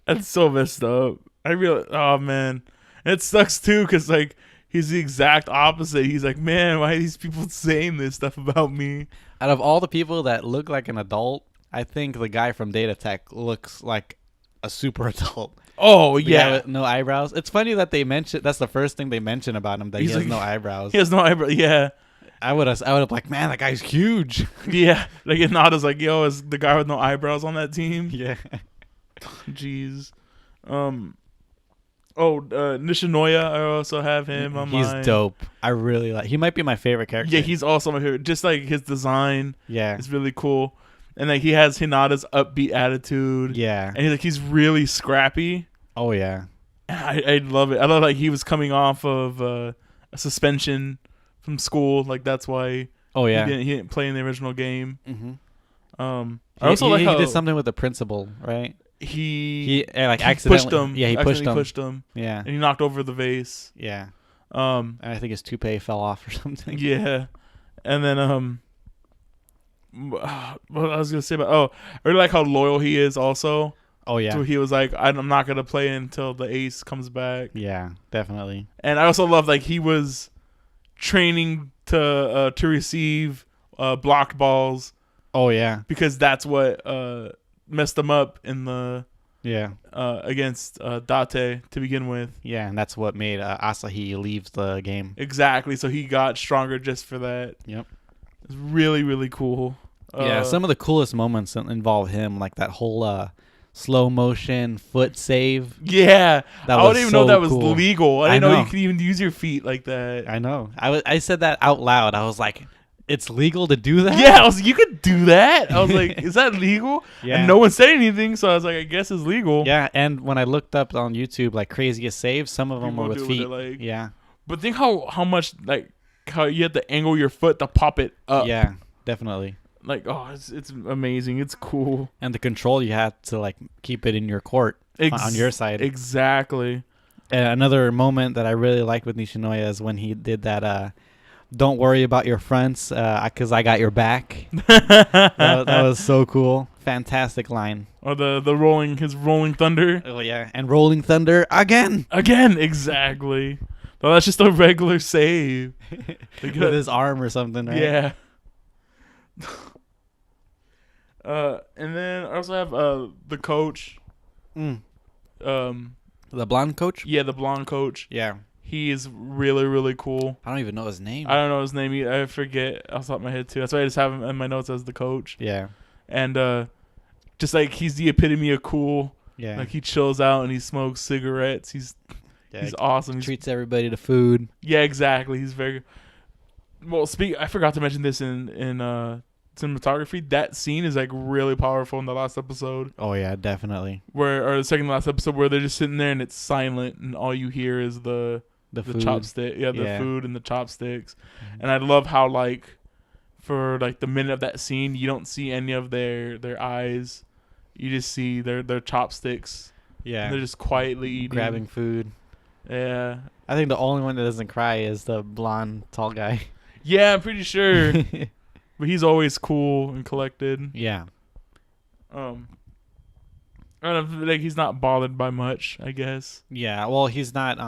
That's so messed up. Oh man, and it sucks too, because like he's the exact opposite. He's like, "Man, why are these people saying this stuff about me?" Out of all the people that look like an adult, I think the guy from Data Tech looks like a super adult. Oh yeah, with no eyebrows. It's funny that they mention that's the first thing they mention about him, that he has no eyebrows. He has no eyebrows. Yeah, I would have like, man, that guy's huge. Yeah, like Nada's like, yo, is the guy with no eyebrows on that team? Yeah. Jeez. Nishinoya, I also have him on mine. He's dope. I really like. He might be my favorite character. Yeah, he's also my favorite. Just like his design. Yeah, it's really cool. And like he has Hinata's upbeat attitude. Yeah, and he's really scrappy. Oh yeah, I love it. I love like he was coming off of a suspension from school. Like that's why. Oh yeah, he didn't play in the original game. Mm-hmm. I also like how he did something with the principal, right? He like accidentally pushed him. Yeah, he pushed him. Yeah, and he knocked over the vase. Yeah. And I think his toupee fell off or something. Yeah, and then what I was gonna say about I really like how loyal he is also. Oh yeah. So he was like, I'm not gonna play until the ace comes back. Yeah, definitely. And I also love like he was training to receive blocked balls. Oh yeah, because that's what messed him up in the against Date to begin with. Yeah, and that's what made Asahi leave the game. Exactly. So he got stronger just for that. Yep. It's really, really cool. Yeah, some of the coolest moments involve him, like that whole slow motion foot save. Yeah, I didn't even know that was legal. I didn't know you could even use your feet like that. I know. I said that out loud. I was like, it's legal to do that? Yeah, I was like, you could do that? I was like, is that legal? Yeah. And no one said anything, so I was like, I guess it's legal. Yeah, and when I looked up on YouTube, like, craziest saves, some of them were with feet. Yeah. But think how much, like, how you have to angle your foot to pop it up. Yeah, definitely. Like, oh, it's amazing. It's cool. And the control you had to like keep it in your court on your side. Exactly. And another moment that I really liked with Nishinoya is when he did that. Don't worry about your fronts, because I got your back. that was so cool. Fantastic line. Or his rolling thunder. Oh yeah, and rolling thunder again. Exactly. Well, that's just a regular save. With his arm or something, right? Yeah. And then I also have the coach. The blonde coach? Yeah, the blonde coach. Yeah. He is really, really cool. I don't even know his name. I don't know his name either. I forget off the top of my head too. That's why I just have him in my notes as the coach. Yeah. And just like he's the epitome of cool. Yeah. Like he chills out and he smokes cigarettes. He's awesome. He treats everybody to food. Yeah, exactly. He's very well. I forgot to mention this in cinematography. That scene is like really powerful in the last episode. Oh yeah, definitely. Or the second to last episode where they're just sitting there and it's silent and all you hear is the chopstick. Yeah, the food and the chopsticks. Mm-hmm. And I love how like for like the minute of that scene you don't see any of their eyes. You just see their chopsticks. Yeah. And they're just quietly eating. Grabbing food. Yeah. I think the only one that doesn't cry is the blonde tall guy. Yeah, I'm pretty sure. But he's always cool and collected. Yeah. I don't know, like he's not bothered by much, I guess. Yeah, well, he's not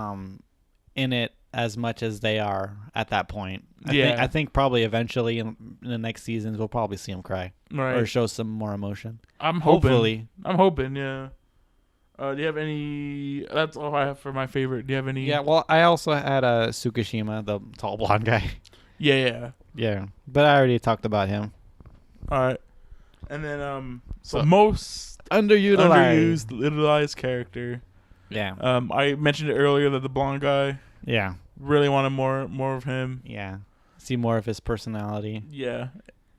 in it as much as they are at that point. I think probably eventually in the next seasons we'll probably see him cry. Right. Or show some more emotion. I'm hoping. Hopefully. I'm hoping, yeah. Do you have any... That's all I have for my favorite. Do you have any... Yeah, well, I also had Tsukishima, the tall blonde guy. Yeah. Yeah, but I already talked about him. All right. And then, so most underutilized character. Yeah. I mentioned it earlier that the blonde guy. Yeah. Really wanted more of him. Yeah. See more of his personality. Yeah.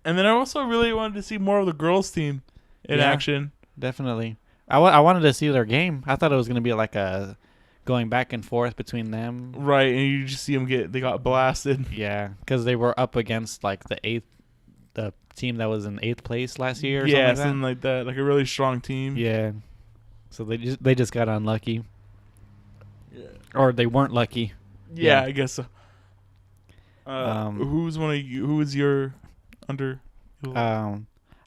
And then I also really wanted to see more of the girls' team in action. Definitely. I wanted to see their game. I thought it was going to be like a going back and forth between them. Right, and you just see them they got blasted. Yeah, because they were up against like the team that was in 8th place last year. Or something like that, like a really strong team. Yeah, so they just got unlucky. Yeah, or they weren't lucky. Yeah, I guess so. Who is your under?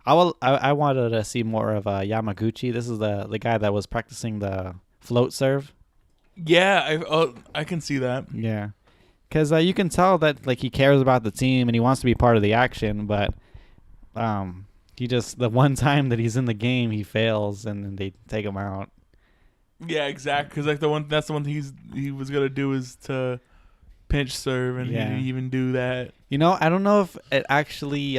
I wanted to see more of Yamaguchi. This is the guy that was practicing the float serve. Yeah, I can see that. Yeah, because you can tell that like he cares about the team and he wants to be part of the action, but he just the one time that he's in the game he fails and then they take him out. Yeah, exactly. Because like that's the one thing he was gonna do is to pinch serve, and he didn't even do that. You know, I don't know if it actually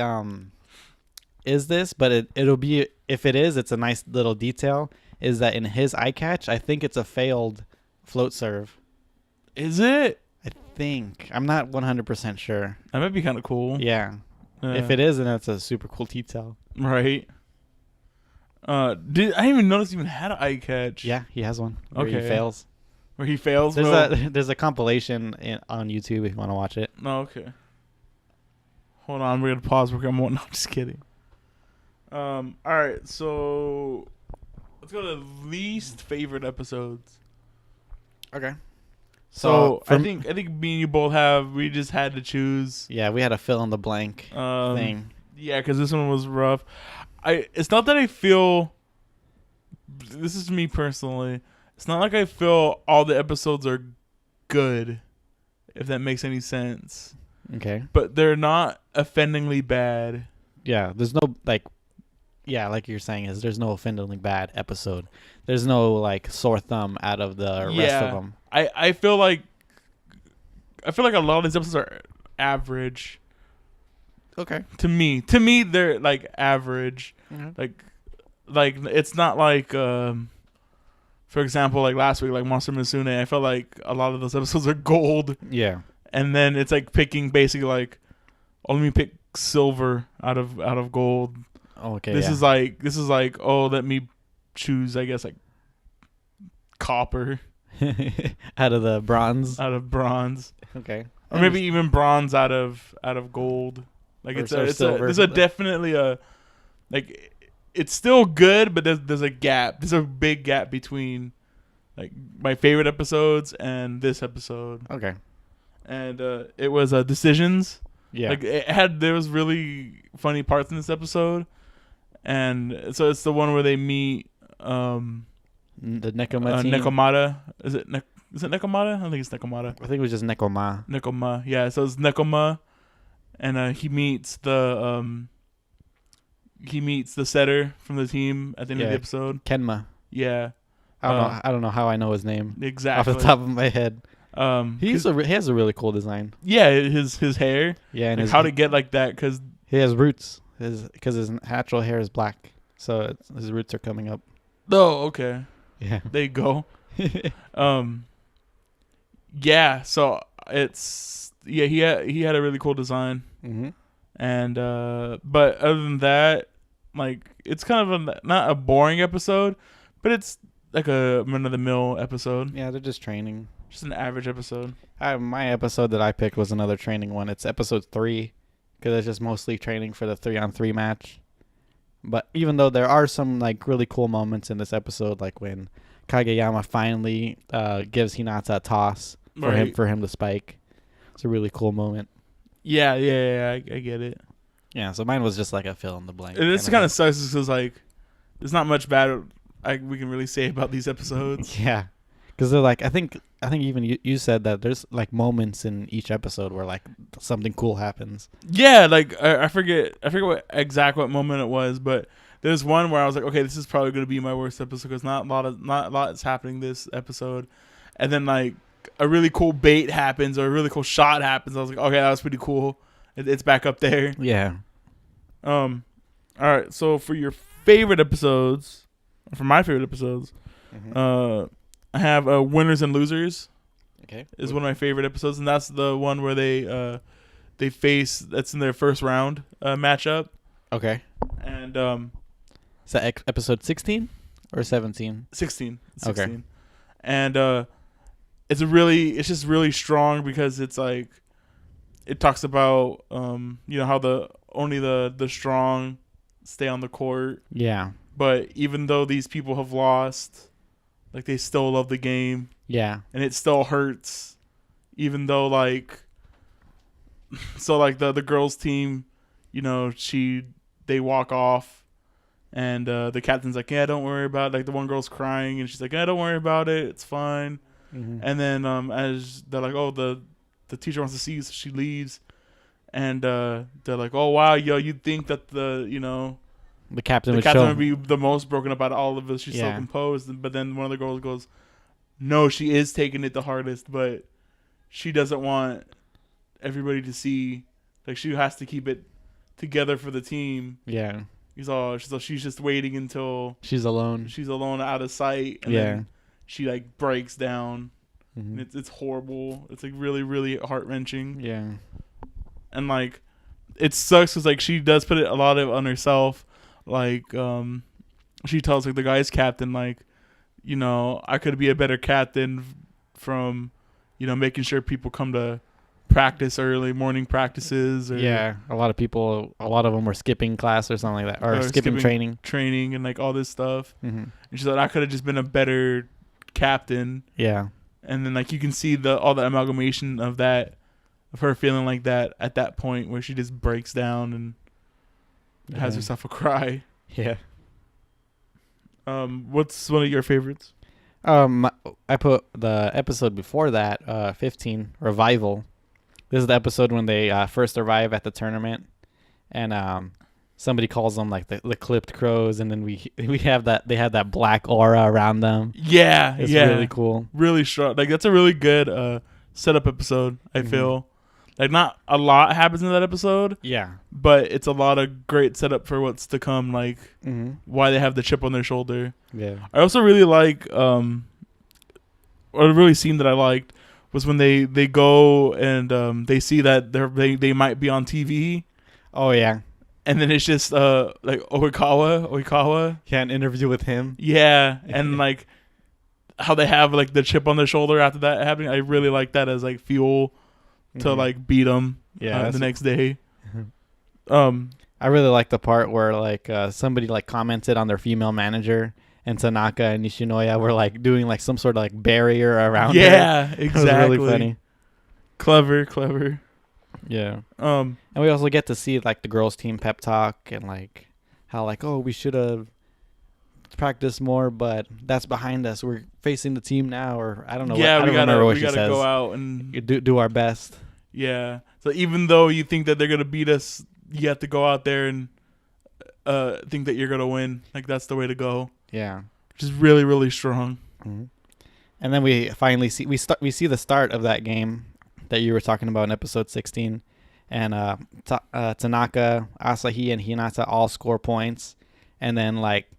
is this, but it'll be, if it is, it's a nice little detail. Is that in his eye catch? I think it's a failed float serve. Is it? I think. I'm not 100% sure. That might be kind of cool. Yeah. If it is, then that's a super cool detail. Right. I didn't even notice he even had an eye catch. Yeah, he has one. Where he fails. Where he fails? There's a compilation on YouTube if you want to watch it. Oh, okay. Hold on, we're going to pause. No, I'm just kidding. All right, so let's go to least favorite episodes. Okay. So I think me and you we just had to choose. Yeah, we had a fill in the blank thing. Yeah, because this one was rough. It's not that I feel. This is me personally. It's not like I feel all the episodes are good, if that makes any sense. Okay. But they're not offendingly bad. Yeah, there's no like you're saying there's no offendingly bad episode. There's no like sore thumb out of the rest of them. I feel like a lot of these episodes are average. Okay. To me they're like average. Mm-hmm. Like it's not like for example, like last week, like Monster Musume, I felt like a lot of those episodes are gold. Yeah. And then it's like picking basically like, let me pick silver out of gold. Okay. This is like oh, let me choose, I guess, like copper out of the bronze. Out of bronze. Okay. Or maybe even bronze out of gold. Like there's a definitely a like it's still good, but there's a gap. There's a big gap between like my favorite episodes and this episode. Okay. And it was Decisions. Yeah. Like there was really funny parts in this episode, and so it's the one where they meet the Nekoma team. Nekomata. Is it Nekomata? I think it's Nekomata. I think it was just Nekoma. Nekoma. Yeah. So it's Nekoma, and he meets the setter from the team at the end of the episode. Kenma. Yeah. I don't know how I know his name exactly off the top of my head. He has a really cool design. Yeah, his hair. Yeah, and like how to get like that because he has roots. Because his natural hair is black, so his roots are coming up. Oh, okay. Yeah, there you go. Yeah. So it's he had a really cool design. Mm-hmm. And but other than that, like it's kind of not a boring episode, but it's like a run of the mill episode. Yeah, they're just training. Just an average episode. My episode that I picked was another training one. It's episode 3 because it's just mostly training for the 3-on-3 match. But even though there are some like really cool moments in this episode, like when Kageyama finally gives Hinata a toss for him to spike, it's a really cool moment. Yeah, I get it. Yeah, so mine was just like a fill in the blank. And this kind of sucks because like there's not much bad we can really say about these episodes. Yeah. Because they're like, I think even you said that there's like moments in each episode where like something cool happens. Yeah, like I forget what moment it was, but there's one where I was like, okay, this is probably going to be my worst episode because not a lot is happening this episode, and then like a really cool bait happens or a really cool shot happens. I was like, okay, that was pretty cool. It's back up there. Yeah. All right. So for your favorite episodes, for my favorite episodes, I have Winners and Losers. Okay. Is one of my favorite episodes, and that's the one where they face, that's in their first round matchup. Okay. And is that episode 16 or 17? 16. Okay. And it's just really strong because it's like it talks about how only the strong stay on the court. Yeah. But even though these people have lost, like they still love the game. Yeah. And it still hurts, even though like, so like the girls team, they walk off, and the captain's like, yeah, don't worry about it. Like the one girl's crying, and she's like, yeah, don't worry about it, it's fine. Mm-hmm. And then as they're like, oh, the teacher wants to see you, so she leaves, and they're like, oh wow, you'd think that the captain would be the most broken up out of all of us. She's so composed. But then one of the girls goes, no, she is taking it the hardest, but she doesn't want everybody to see. Like, she has to keep it together for the team. Yeah. She's just waiting until she's alone. She's alone, out of sight. And then she, like, breaks down. Mm-hmm. And it's horrible. It's, like, really, really heart-wrenching. Yeah. And, like, it sucks because, like, she does put it a lot on herself. Like, she tells like the guy's captain, like, I could be a better captain from, making sure people come to practice early, morning practices. Or, a lot of them were skipping class or something like that, or skipping training and like all this stuff. Mm-hmm. And she said I could have just been a better captain. Yeah. And then like you can see all the amalgamation of that, of her feeling like that at that point where she just breaks down and has herself a cry. Yeah. What's one of your favorites? I put the episode before that, 15, Revival. This is the episode when they first arrive at the tournament, and somebody calls them like the clipped crows, and then we have that, they have that black aura around them. Yeah, it's really cool, really strong. Like that's a really good setup episode. I feel. Like, not a lot happens in that episode. Yeah. But it's a lot of great setup for what's to come, like, why they have the chip on their shoulder. Yeah. I also really like, a really scene that I liked was when they go and they see that they might be on TV. Oh, yeah. And then it's just, like, Oikawa. Yeah, an interview with him. Yeah. And, like, how they have, like, the chip on their shoulder after that happening. I really like that as, like, fuel to like beat them the next day. I really like the part where like somebody like commented on their female manager, and Tanaka and Nishinoya were like doing like some sort of like barrier around her. Yeah, exactly. It was really funny. Clever. Yeah. And we also get to see like the girls' team pep talk and like how like, oh, we should have practiced more, but that's behind us. We're facing the team now, or I don't know. Yeah, I don't remember what she says. We gotta go out and do our best. Yeah. So even though you think that they're gonna beat us, you have to go out there and think that you're gonna win. Like that's the way to go. Yeah. Which is really, really strong. Mm-hmm. And then we finally see we see the start of that game that you were talking about in episode 16, and Tanaka, Asahi, and Hinata all score points, and then like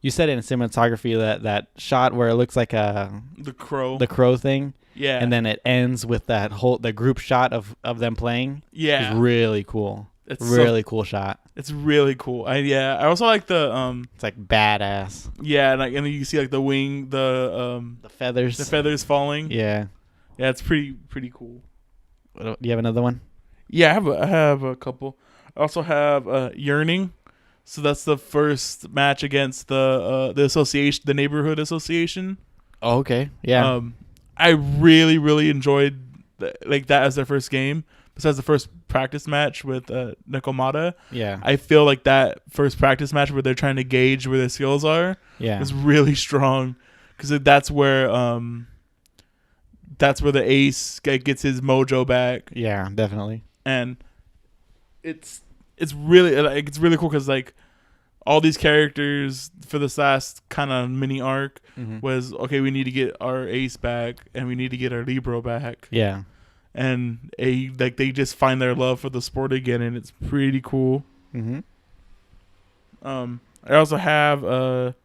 you said it in cinematography that shot where it looks like the crow thing. Yeah. And then it ends with the group shot of them playing. Yeah. It's really cool. It's really cool shot. It's really cool. I also like the it's like badass. Yeah, and you see like the wing, the feathers. The feathers falling. Yeah. Yeah, it's pretty cool. Do you have another one? Yeah, I have a couple. I also have Yearning. So that's the first match against the association, the neighborhood association. Oh, okay. Yeah. I really, really enjoyed that as their first game. Besides the first practice match with Nekomata. Yeah. I feel like that first practice match where they're trying to gauge where their skills are is really strong. Because that's where the ace gets his mojo back. Yeah, definitely. And it's really cool because like all these characters for this last kind of mini arc was okay. We need to get our ace back and we need to get our libero back. Yeah, and they just find their love for the sport again, and it's pretty cool. I also have a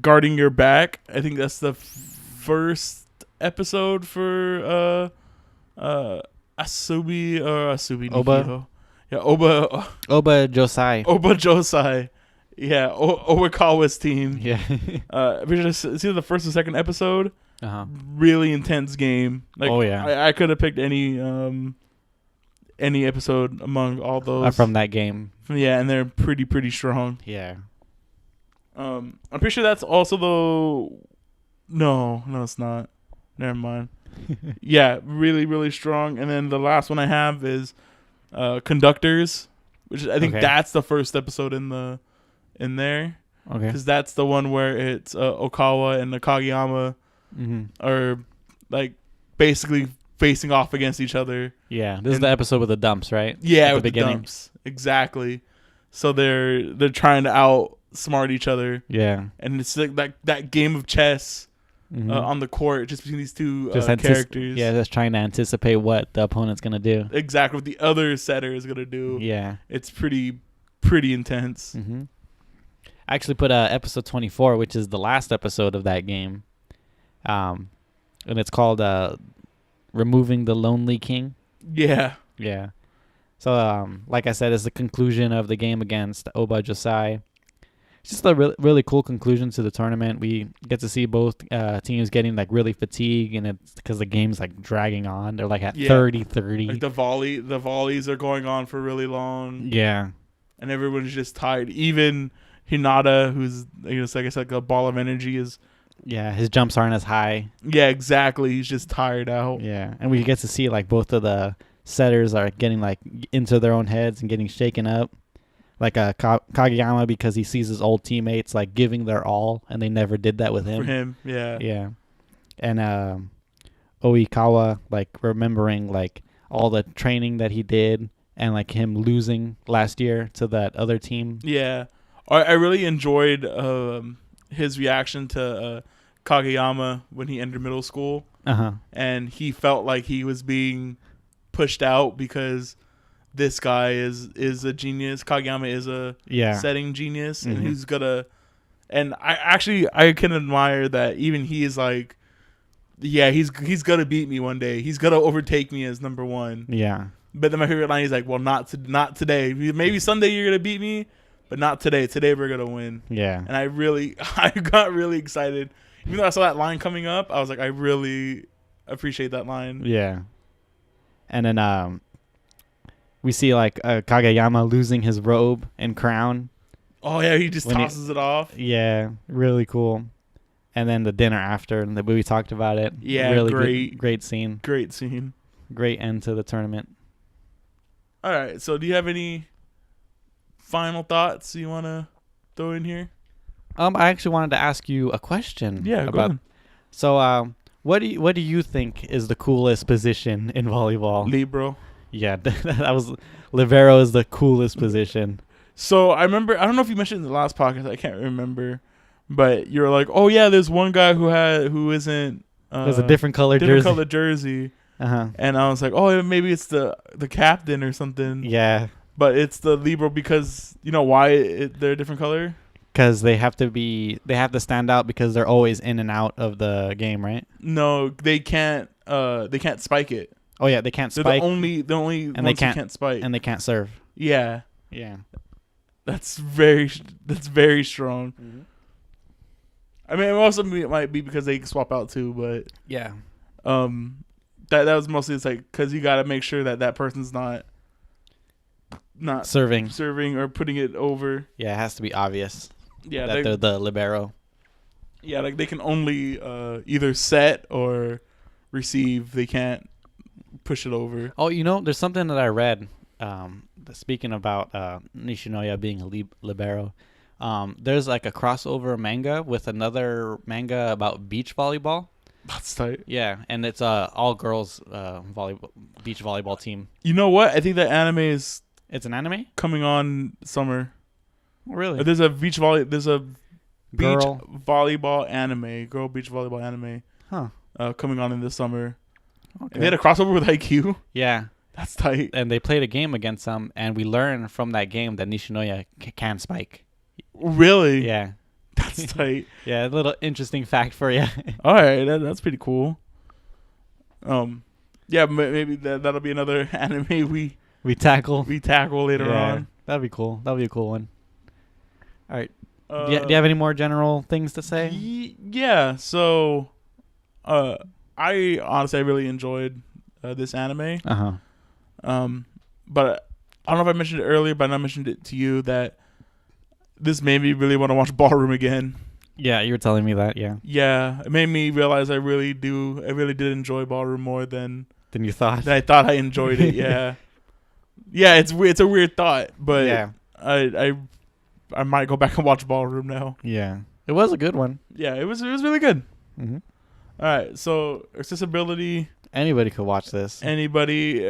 guarding your back. I think that's the first episode for Asubi Oba. Nikito. Yeah, Oba Josai. Yeah, Owakawa's team. Yeah. It's either the first or second episode. Really intense game. Like, oh yeah. I could have picked any episode among all those from that game. Yeah, and they're pretty strong. Yeah. I'm pretty sure that's also the. No, it's not. Never mind. Yeah, really strong. And then the last one I have is Conductors, which I think that's the first episode in there. Okay. Because that's the one where it's Okawa and the Kageyama are like basically facing off against each other. Yeah, this is the episode with the dumps, right? Yeah, with the dumps. Exactly. So they're trying to outsmart each other. Yeah. And it's like that game of chess on the court just between these two characters. Yeah, just trying to anticipate what the opponent's going to do. Exactly, what the other setter is going to do. Yeah. It's pretty intense. I actually put episode 24, which is the last episode of that game. And it's called Removing the Lonely King. Yeah. Yeah. So, like I said, it's the conclusion of the game against Oba Josai. It's just a really cool conclusion to the tournament. We get to see both teams getting like really fatigued, and it's because the game's like dragging on. They're like at 30-30. Like the volleys are going on for really long. Yeah. And everyone's just tired. Even Hinata, who's like I said, like a ball of energy is. Yeah, his jumps aren't as high. Yeah, exactly. He's just tired out. Yeah, and we get to see like both of the setters are getting like into their own heads and getting shaken up. Like Kageyama, because he sees his old teammates like giving their all, and they never did that with him. For him, yeah. Yeah. And Oikawa, like remembering like all the training that he did and like him losing last year to that other team. Yeah. I really enjoyed his reaction to Kageyama when he entered middle school. And he felt like he was being pushed out because this guy is a genius. Kageyama is a setting genius, and he's gonna. And I can admire that. Even he is like, yeah, he's gonna beat me one day. He's gonna overtake me as number one. Yeah. But then my favorite line is like, well, not today. Maybe someday you're gonna beat me, but not today. Today we're gonna win. Yeah. And I got really excited. Even though I saw that line coming up, I was like, I really appreciate that line. Yeah. And then We see like Kageyama losing his robe and crown. Oh yeah, he just tosses it off. Yeah, really cool. And then the dinner after, and we talked about it. Yeah, really great scene. Great scene. Great end to the tournament. All right, so do you have any final thoughts you want to throw in here? I actually wanted to ask you a question. Yeah, go ahead. So, what do you think is the coolest position in volleyball? Libero. Yeah, libero is the coolest position. So I remember, I don't know if you mentioned in the last podcast, I can't remember, but you're like, oh yeah, there's one guy who isn't. There's a different color jersey. Uh-huh. And I was like, oh, maybe it's the captain or something. Yeah. But it's the libero because you know why they're a different color? Because they have to stand out because they're always in and out of the game, right? No, they can't spike it. Oh yeah, they can't spike. They're the only and ones who can't spike. And they can't serve. Yeah. Yeah. That's very strong. Mm-hmm. I mean, it also might be because they swap out too, but yeah. That was mostly it's like because you got to make sure that person's not serving or putting it over. Yeah, it has to be obvious. Yeah, that they're the libero. Yeah, like they can only either set or receive. They can't push it over. Oh, there's something that I read. Speaking about Nishinoya being a libero, there's like a crossover manga with another manga about beach volleyball. That's tight. Yeah, and it's all girls beach volleyball team. You know what? I think that anime is. It's an anime coming on summer. Oh, really? There's a beach volleyball anime, girl beach volleyball anime. Huh. Coming on in this summer. Okay. And they had a crossover with Haikyuu. Yeah. That's tight. And they played a game against them, and we learned from that game that Nishinoya can spike. Really? Yeah. That's tight. Yeah, a little interesting fact for you. All right, that's pretty cool. Yeah, maybe that'll be another anime we tackle later on. That'd be cool. That'd be a cool one. All right. Do you have any more general things to say? Yeah. So, I honestly really enjoyed this anime. But I don't know if I mentioned it earlier, but I mentioned it to you that this made me really want to watch Ballroom again. Yeah, you were telling me that. Yeah. Yeah, it made me realize I really did enjoy Ballroom more than you thought. I thought I enjoyed it. Yeah. Yeah, it's a weird thought, but yeah. I might go back and watch Ballroom now. Yeah, it was a good one. Yeah, it was really good. Mm-hmm. All right, so accessibility. Anybody could watch this. Anybody,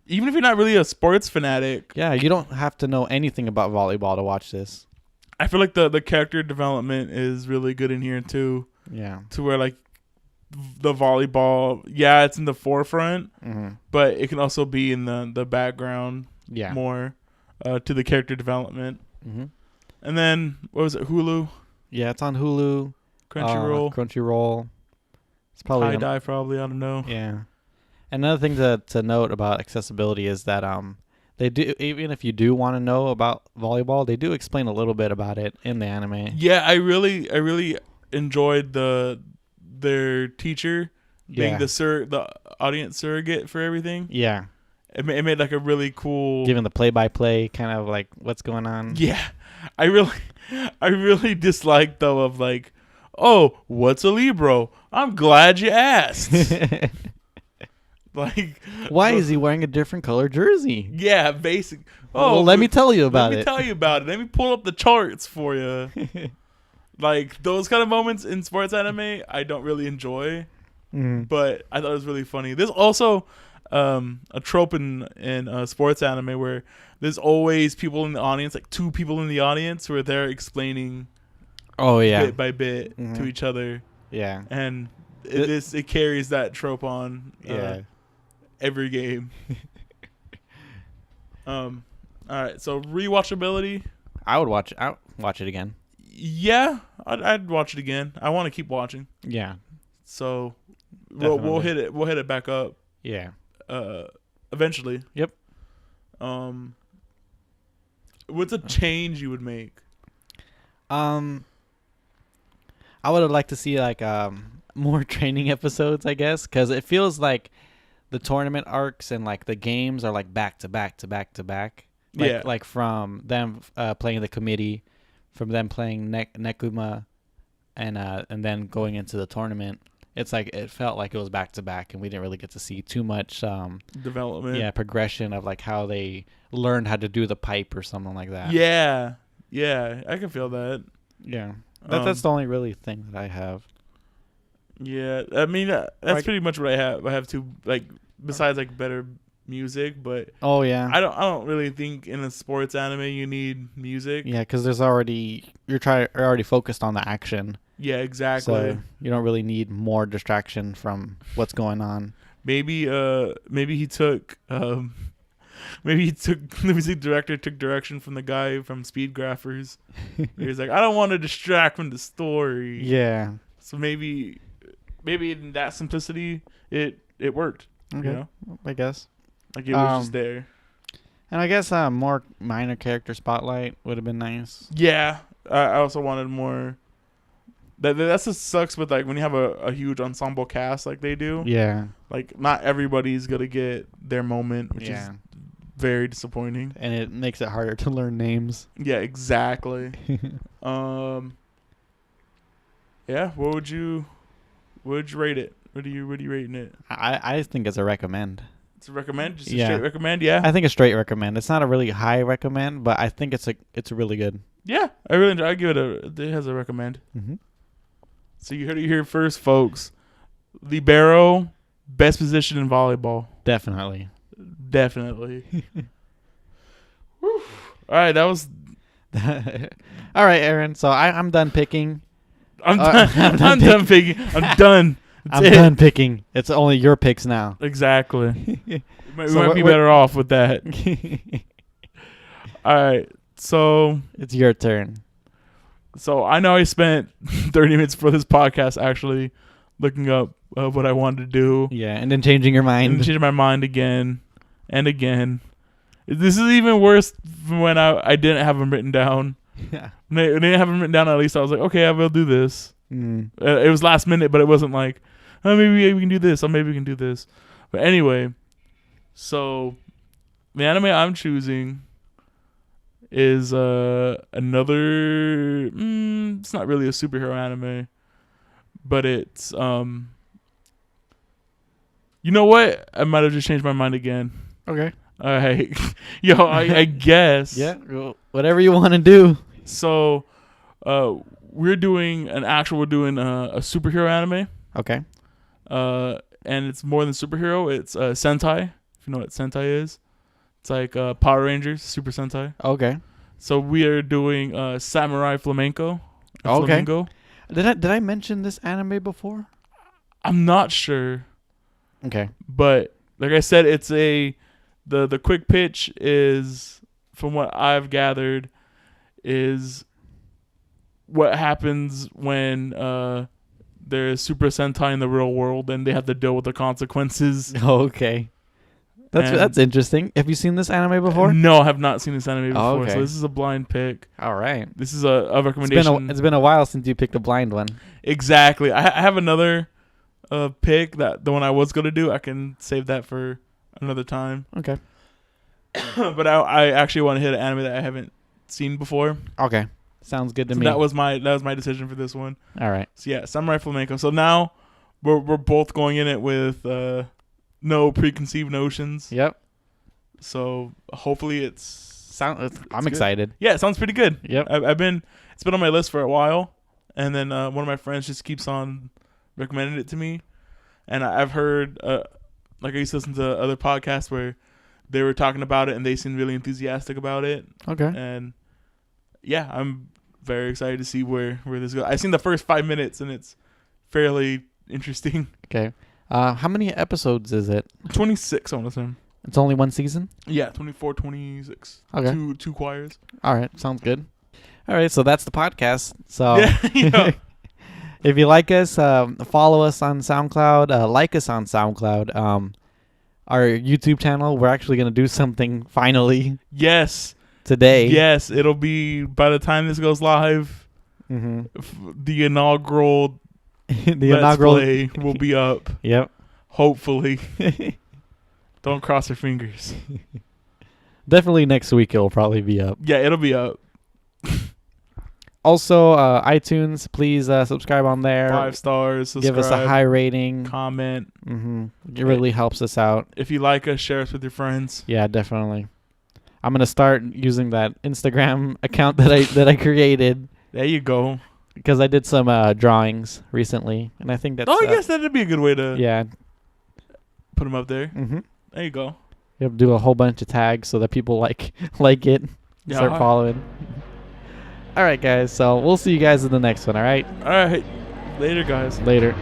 even if you're not really a sports fanatic. Yeah, you don't have to know anything about volleyball to watch this. I feel like the character development is really good in here too. Yeah. To where like the volleyball, yeah, it's in the forefront, but it can also be in the background. Yeah. More, to the character development. Mm-hmm. And then what was it? Hulu. Yeah, it's on Hulu. Crunchyroll. It's probably High Dive. Probably, I don't know. Yeah. Another thing to note about accessibility is that they do, even if you do want to know about volleyball, they do explain a little bit about it in the anime. Yeah, I really enjoyed their teacher being the audience surrogate for everything. Yeah. It made like a really cool giving the play-by-play kind of like what's going on. Yeah. I really dislike though of like, oh, what's a libero? I'm glad you asked. Like, why is he wearing a different color jersey? Yeah, basic. Oh, well, let me tell you about it. Let me pull up the charts for you. Like those kind of moments in sports anime, I don't really enjoy, but I thought it was really funny. There's also a trope in sports anime where there's always people in the audience, like two people in the audience, where they're explaining, bit by bit to each other. Yeah, and it carries that trope on. Every game. All right, so rewatchability. I would watch it again. Yeah, I'd watch it again. I want to keep watching. Yeah. So we'll hit it back up. Yeah. Eventually. Yep. What's a change you would make? I would have liked to see like more training episodes, I guess, because it feels like the tournament arcs and like the games are like back to back to back to back. Like from them playing the committee, from them playing Nekuma, and then going into the tournament. It's like it felt like it was back to back, and we didn't really get to see too much development. Yeah, progression of like how they learned how to do the pipe or something like that. Yeah, I can feel that. Yeah, that's the only really thing that I have. Yeah, I mean that's pretty much what I have. I have to like besides like better music, but oh yeah, I don't really think in a sports anime you need music. Yeah, because you're already focused on the action. Yeah, exactly. So you don't really need more distraction from what's going on. Maybe he took the music director took direction from the guy from Speed Graphers. He was like, I don't want to distract from the story. Yeah. So maybe in that simplicity it worked. Okay. You know? I guess. Like it was just there. And I guess more minor character spotlight would have been nice. Yeah. I also wanted more. That's what sucks with like when you have a huge ensemble cast like they do. Yeah. Like not everybody's gonna get their moment, which is very disappointing. And it makes it harder to learn names. Yeah, exactly. Yeah, what would you rate it? What are you rating it? I think it's a recommend. It's a recommend? Just a straight recommend, yeah? I think a straight recommend. It's not a really high recommend, but I think it's really good. Yeah, I really enjoy it. I give it it has a recommend. Mm-hmm. So you heard it here first, folks. Libero, best position in volleyball. Definitely. All right, that was... All right, Aaron. So I'm done picking. I'm done picking. I'm done. I'm done picking. It's only your picks now. Exactly. we might be better off with that. All right. So it's your turn. So I know I spent 30 minutes for this podcast actually looking up what I wanted to do. Yeah, and then changing your mind. And changing my mind again and again. This is even worse when I didn't have them written down. Yeah. When I didn't have them written down, at least I was like, okay, I will do this. It was last minute, but it wasn't like, oh, maybe we can do this. Or maybe we can do this. But anyway, so the anime I'm choosing is another it's not really a superhero anime, but it's you know what, I might have just changed my mind again. Okay. All right. Yo, I guess. Yeah, whatever you want to do. So we're doing a superhero anime. Okay. And it's more than superhero, it's Sentai, if you know what Sentai is. It's like Power Rangers, Super Sentai. Okay. So we are doing Samurai Flamenco. Okay. Flamingo. Did I mention this anime before? I'm not sure. Okay. But like I said, it's the quick pitch is, from what I've gathered, is what happens when there's Super Sentai in the real world and they have to deal with the consequences. Oh, okay. That's interesting. Have you seen this anime before? No, I have not seen this anime before. Oh, okay. So this is a blind pick. All right. This is a recommendation. It's been a while since you picked a blind one. Exactly. I have another pick, that the one I was going to do. I can save that for another time. Okay. But I actually want to hit an anime that I haven't seen before. Okay. Sounds good to me. That was my decision for this one. All right. So yeah, Samurai Flamenco. So now we're both going in it with no preconceived notions. Yep. So hopefully I'm excited. Yeah, it sounds pretty good. Yep. It's been on my list for a while, and then one of my friends just keeps on recommending it to me, and I've heard like I used to listen to other podcasts where they were talking about it and they seemed really enthusiastic about it. Okay. And yeah, I'm very excited to see where this goes. I've seen the first 5 minutes and it's fairly interesting. Okay. How many episodes is it? 26, I want to say. It's only one season? Yeah, 24, 26. Okay. Two choirs. All right. Sounds good. All right. So that's the podcast. So yeah. If you like us, follow us on SoundCloud. Like us on SoundCloud. Our YouTube channel, we're actually going to do something finally. Yes. Today. Yes. It'll be, by the time this goes live, the inaugural Let's Play will be up. Yep. Hopefully. Don't cross your fingers. Definitely next week it'll probably be up. Yeah, it'll be up. Also, iTunes, please subscribe on there. 5 stars. Subscribe, give us a high rating. Comment. It really helps us out. If you like us, share us with your friends. Yeah, definitely. I'm gonna start using that Instagram account that I created. There you go. Because I did some drawings recently, and I think that's. I guess that'd be a good way to. Yeah. Put them up there. There you go. You have to do a whole bunch of tags so that people like it. Yeah. Start following. All right, guys. So we'll see you guys in the next one. All right. All right. Later, guys. Later.